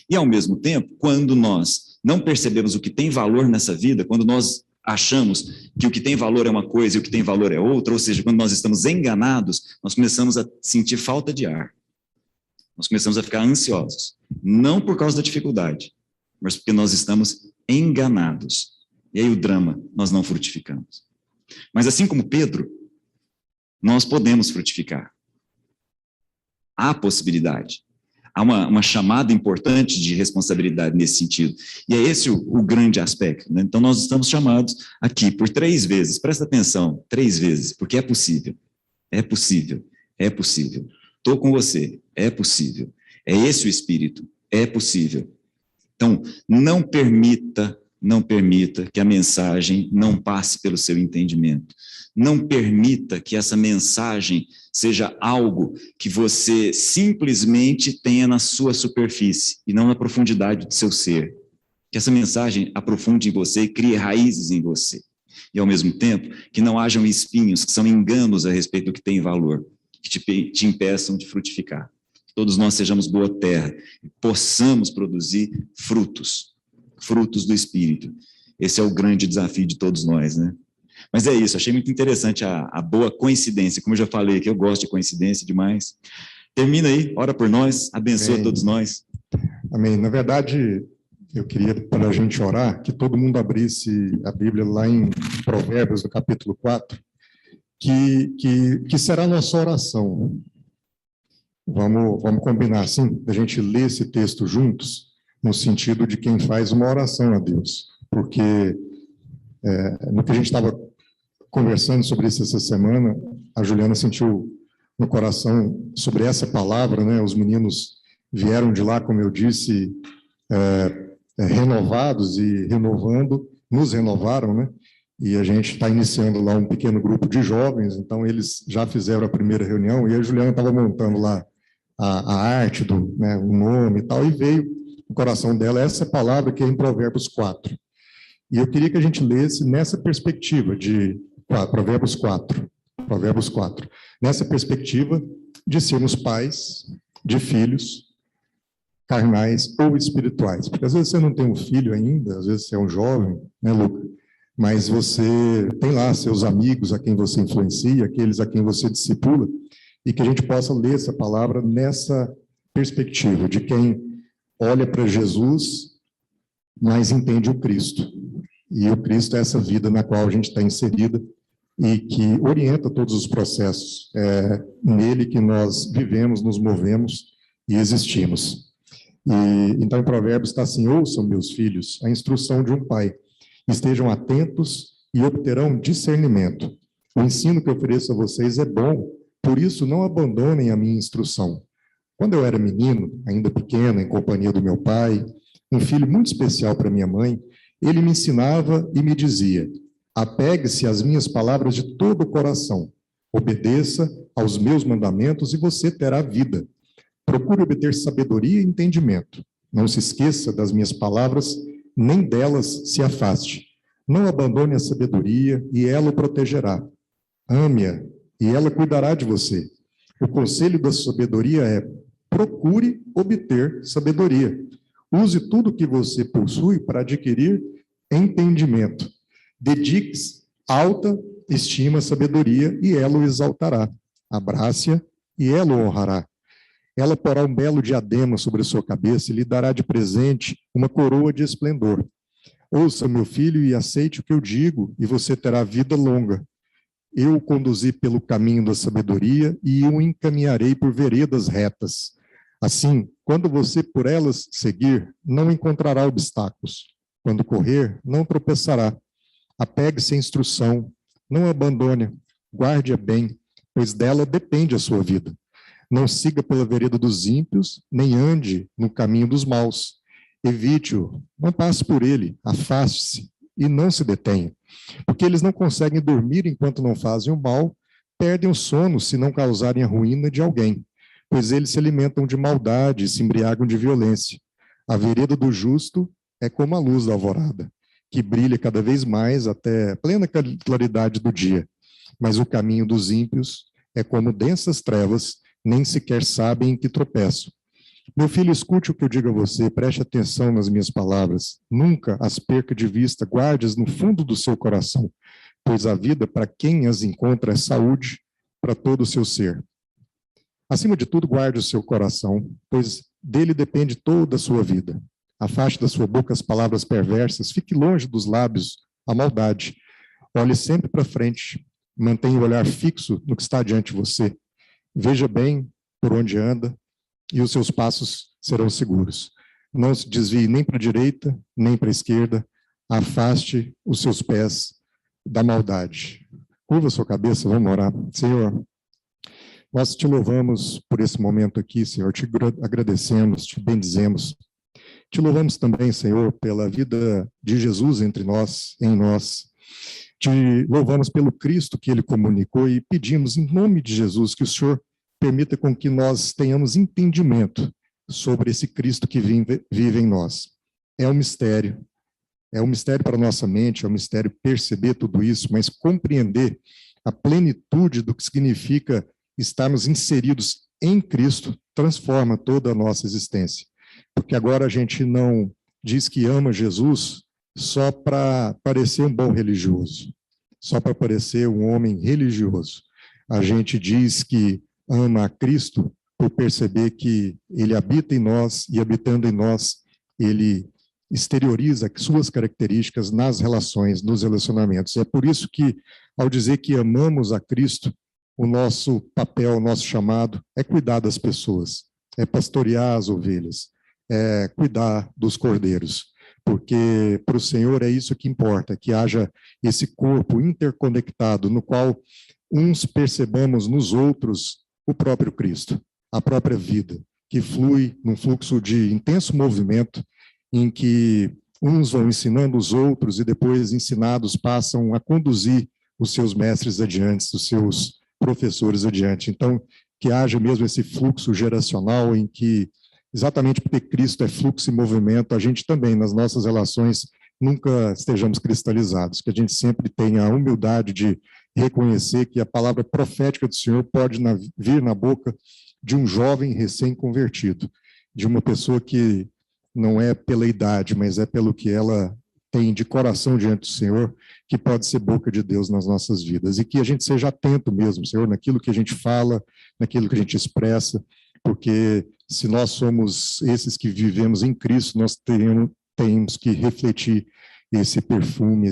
E, ao mesmo tempo, quando nós não percebemos o que tem valor nessa vida, quando nós achamos que o que tem valor é uma coisa e o que tem valor é outra, ou seja, quando nós estamos enganados, nós começamos a sentir falta de ar. Nós começamos a ficar ansiosos. Não por causa da dificuldade, mas porque nós estamos enganados. E aí o drama, nós não frutificamos. Mas assim como Pedro, nós podemos frutificar. Há possibilidade. Há uma chamada importante de responsabilidade nesse sentido. E é esse o grande aspecto, né? Então, nós estamos chamados aqui por 3 vezes, presta atenção, 3 vezes, porque é possível. É possível. É possível. Estou com você. É possível. É esse o Espírito. É possível. Então, não permita que a mensagem não passe pelo seu entendimento. Não permita que essa mensagem seja algo que você simplesmente tenha na sua superfície e não na profundidade do seu ser. Que essa mensagem aprofunde em você e crie raízes em você. E, ao mesmo tempo, que não hajam espinhos, que são enganos a respeito do que tem valor, que te impeçam de frutificar. Que todos nós sejamos boa terra e possamos produzir frutos do Espírito. Esse é o grande desafio de todos nós, né? Mas é isso, achei muito interessante a boa coincidência, como eu já falei que eu gosto de coincidência demais. Termina aí, ora por nós, abençoa todos nós. Amém. Na verdade, eu queria, para a gente orar, que todo mundo abrisse a Bíblia lá em Provérbios, no capítulo 4, que será a nossa oração. Vamos combinar assim, da gente ler esse texto juntos, no sentido de quem faz uma oração a Deus, porque no que a gente estava conversando sobre isso essa semana, a Juliana sentiu no coração sobre essa palavra, né? Os meninos vieram de lá, como eu disse, renovados e renovando, nos renovaram, né? E a gente está iniciando lá um pequeno grupo de jovens, então eles já fizeram a primeira reunião, e a Juliana estava montando lá a arte, né, o nome e tal, e veio no coração dela essa palavra que é em Provérbios 4. E eu queria que a gente lesse nessa perspectiva de Provérbios 4, nessa perspectiva de sermos pais de filhos carnais ou espirituais. Porque às vezes você não tem um filho ainda, às vezes você é um jovem, né, Luca? Mas você tem lá seus amigos a quem você influencia, aqueles a quem você discipula, e que a gente possa ler essa palavra nessa perspectiva de quem olha para Jesus, mas entende o Cristo. E o Cristo é essa vida na qual a gente está inserida e que orienta todos os processos. É nele que nós vivemos, nos movemos e existimos. E então, em Provérbios está assim: ouçam, meus filhos, a instrução de um pai. Estejam atentos e obterão discernimento. O ensino que eu ofereço a vocês é bom, por isso não abandonem a minha instrução. Quando eu era menino, ainda pequeno, em companhia do meu pai, um filho muito especial para minha mãe, ele me ensinava e me dizia: apegue-se às minhas palavras de todo o coração, obedeça aos meus mandamentos e você terá vida. Procure obter sabedoria e entendimento. Não se esqueça das minhas palavras, nem delas se afaste. Não abandone a sabedoria e ela o protegerá. Ame-a e ela cuidará de você. O conselho da sabedoria é: procure obter sabedoria. Use tudo que você possui para adquirir entendimento. Dedique-se alta estima à sabedoria e ela o exaltará. Abrace-a e ela o honrará. Ela porá um belo diadema sobre a sua cabeça e lhe dará de presente uma coroa de esplendor. Ouça, meu filho, e aceite o que eu digo, e você terá vida longa. Eu o conduzi pelo caminho da sabedoria e o encaminharei por veredas retas. Assim, quando você por elas seguir, não encontrará obstáculos. Quando correr, não tropeçará. Apegue-se à instrução, não a abandone, guarde-a bem, pois dela depende a sua vida. Não siga pela vereda dos ímpios, nem ande no caminho dos maus. Evite-o, não passe por ele, afaste-se e não se detenha. Porque eles não conseguem dormir enquanto não fazem o mal, perdem o sono se não causarem a ruína de alguém, pois eles se alimentam de maldade e se embriagam de violência. A vereda do justo é como a luz da alvorada, que brilha cada vez mais até a plena claridade do dia. Mas o caminho dos ímpios é como densas trevas, nem sequer sabem em que tropeçam. Meu filho, escute o que eu digo a você, preste atenção nas minhas palavras. Nunca as perca de vista, guarde-as no fundo do seu coração, pois a vida, para quem as encontra, é saúde para todo o seu ser. Acima de tudo, guarde o seu coração, pois dele depende toda a sua vida. Afaste da sua boca as palavras perversas, fique longe dos lábios a maldade. Olhe sempre para frente, mantenha o olhar fixo no que está diante de você. Veja bem por onde anda, e os seus passos serão seguros. Não se desvie nem para a direita, nem para a esquerda. Afaste os seus pés da maldade. Curva a sua cabeça, vamos orar. Senhor, nós te louvamos por esse momento aqui, Senhor. Te agradecemos, te bendizemos. Te louvamos também, Senhor, pela vida de Jesus entre nós, em nós. Te louvamos pelo Cristo que ele comunicou e pedimos, em nome de Jesus, que o Senhor permita com que nós tenhamos entendimento sobre esse Cristo que vive em nós. É um mistério para a nossa mente, é um mistério perceber tudo isso, mas compreender a plenitude do que significa estarmos inseridos em Cristo transforma toda a nossa existência. Porque agora a gente não diz que ama Jesus só para parecer um bom religioso, só para parecer um homem religioso. A gente diz que ama a Cristo por perceber que ele habita em nós e, habitando em nós, ele exterioriza suas características nas relações, nos relacionamentos. E é por isso que, ao dizer que amamos a Cristo, o nosso papel, o nosso chamado é cuidar das pessoas, é pastorear as ovelhas, é cuidar dos cordeiros, porque para o Senhor é isso que importa, que haja esse corpo interconectado, no qual uns percebamos nos outros o próprio Cristo, a própria vida, que flui num fluxo de intenso movimento, em que uns vão ensinando os outros e depois ensinados passam a conduzir os seus mestres adiante, os seus professores adiante. Então, que haja mesmo esse fluxo geracional em que, exatamente porque Cristo é fluxo e movimento, a gente também, nas nossas relações, nunca estejamos cristalizados, que a gente sempre tenha a humildade de reconhecer que a palavra profética do Senhor pode vir na boca de um jovem recém-convertido, de uma pessoa que não é pela idade, mas é pelo que ela tem de coração diante do Senhor, que pode ser boca de Deus nas nossas vidas. E que a gente seja atento mesmo, Senhor, naquilo que a gente fala, naquilo que a gente expressa, porque se nós somos esses que vivemos em Cristo, nós temos que refletir esse perfume,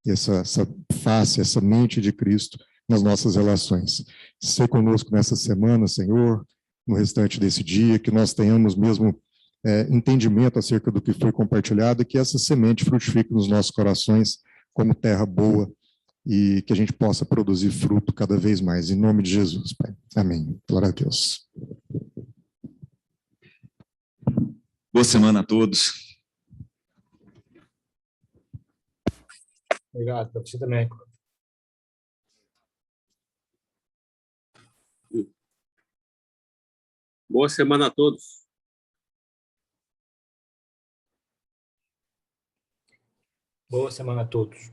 essa face, essa mente de Cristo nas nossas relações. Ser conosco nessa semana, Senhor, no restante desse dia, que nós tenhamos mesmo entendimento acerca do que foi compartilhado e que essa semente frutifique nos nossos corações como terra boa e que a gente possa produzir fruto cada vez mais. Em nome de Jesus, Pai. Amém. Glória a Deus. Boa semana a todos. Obrigado, para você também. Boa semana a todos. Boa semana a todos.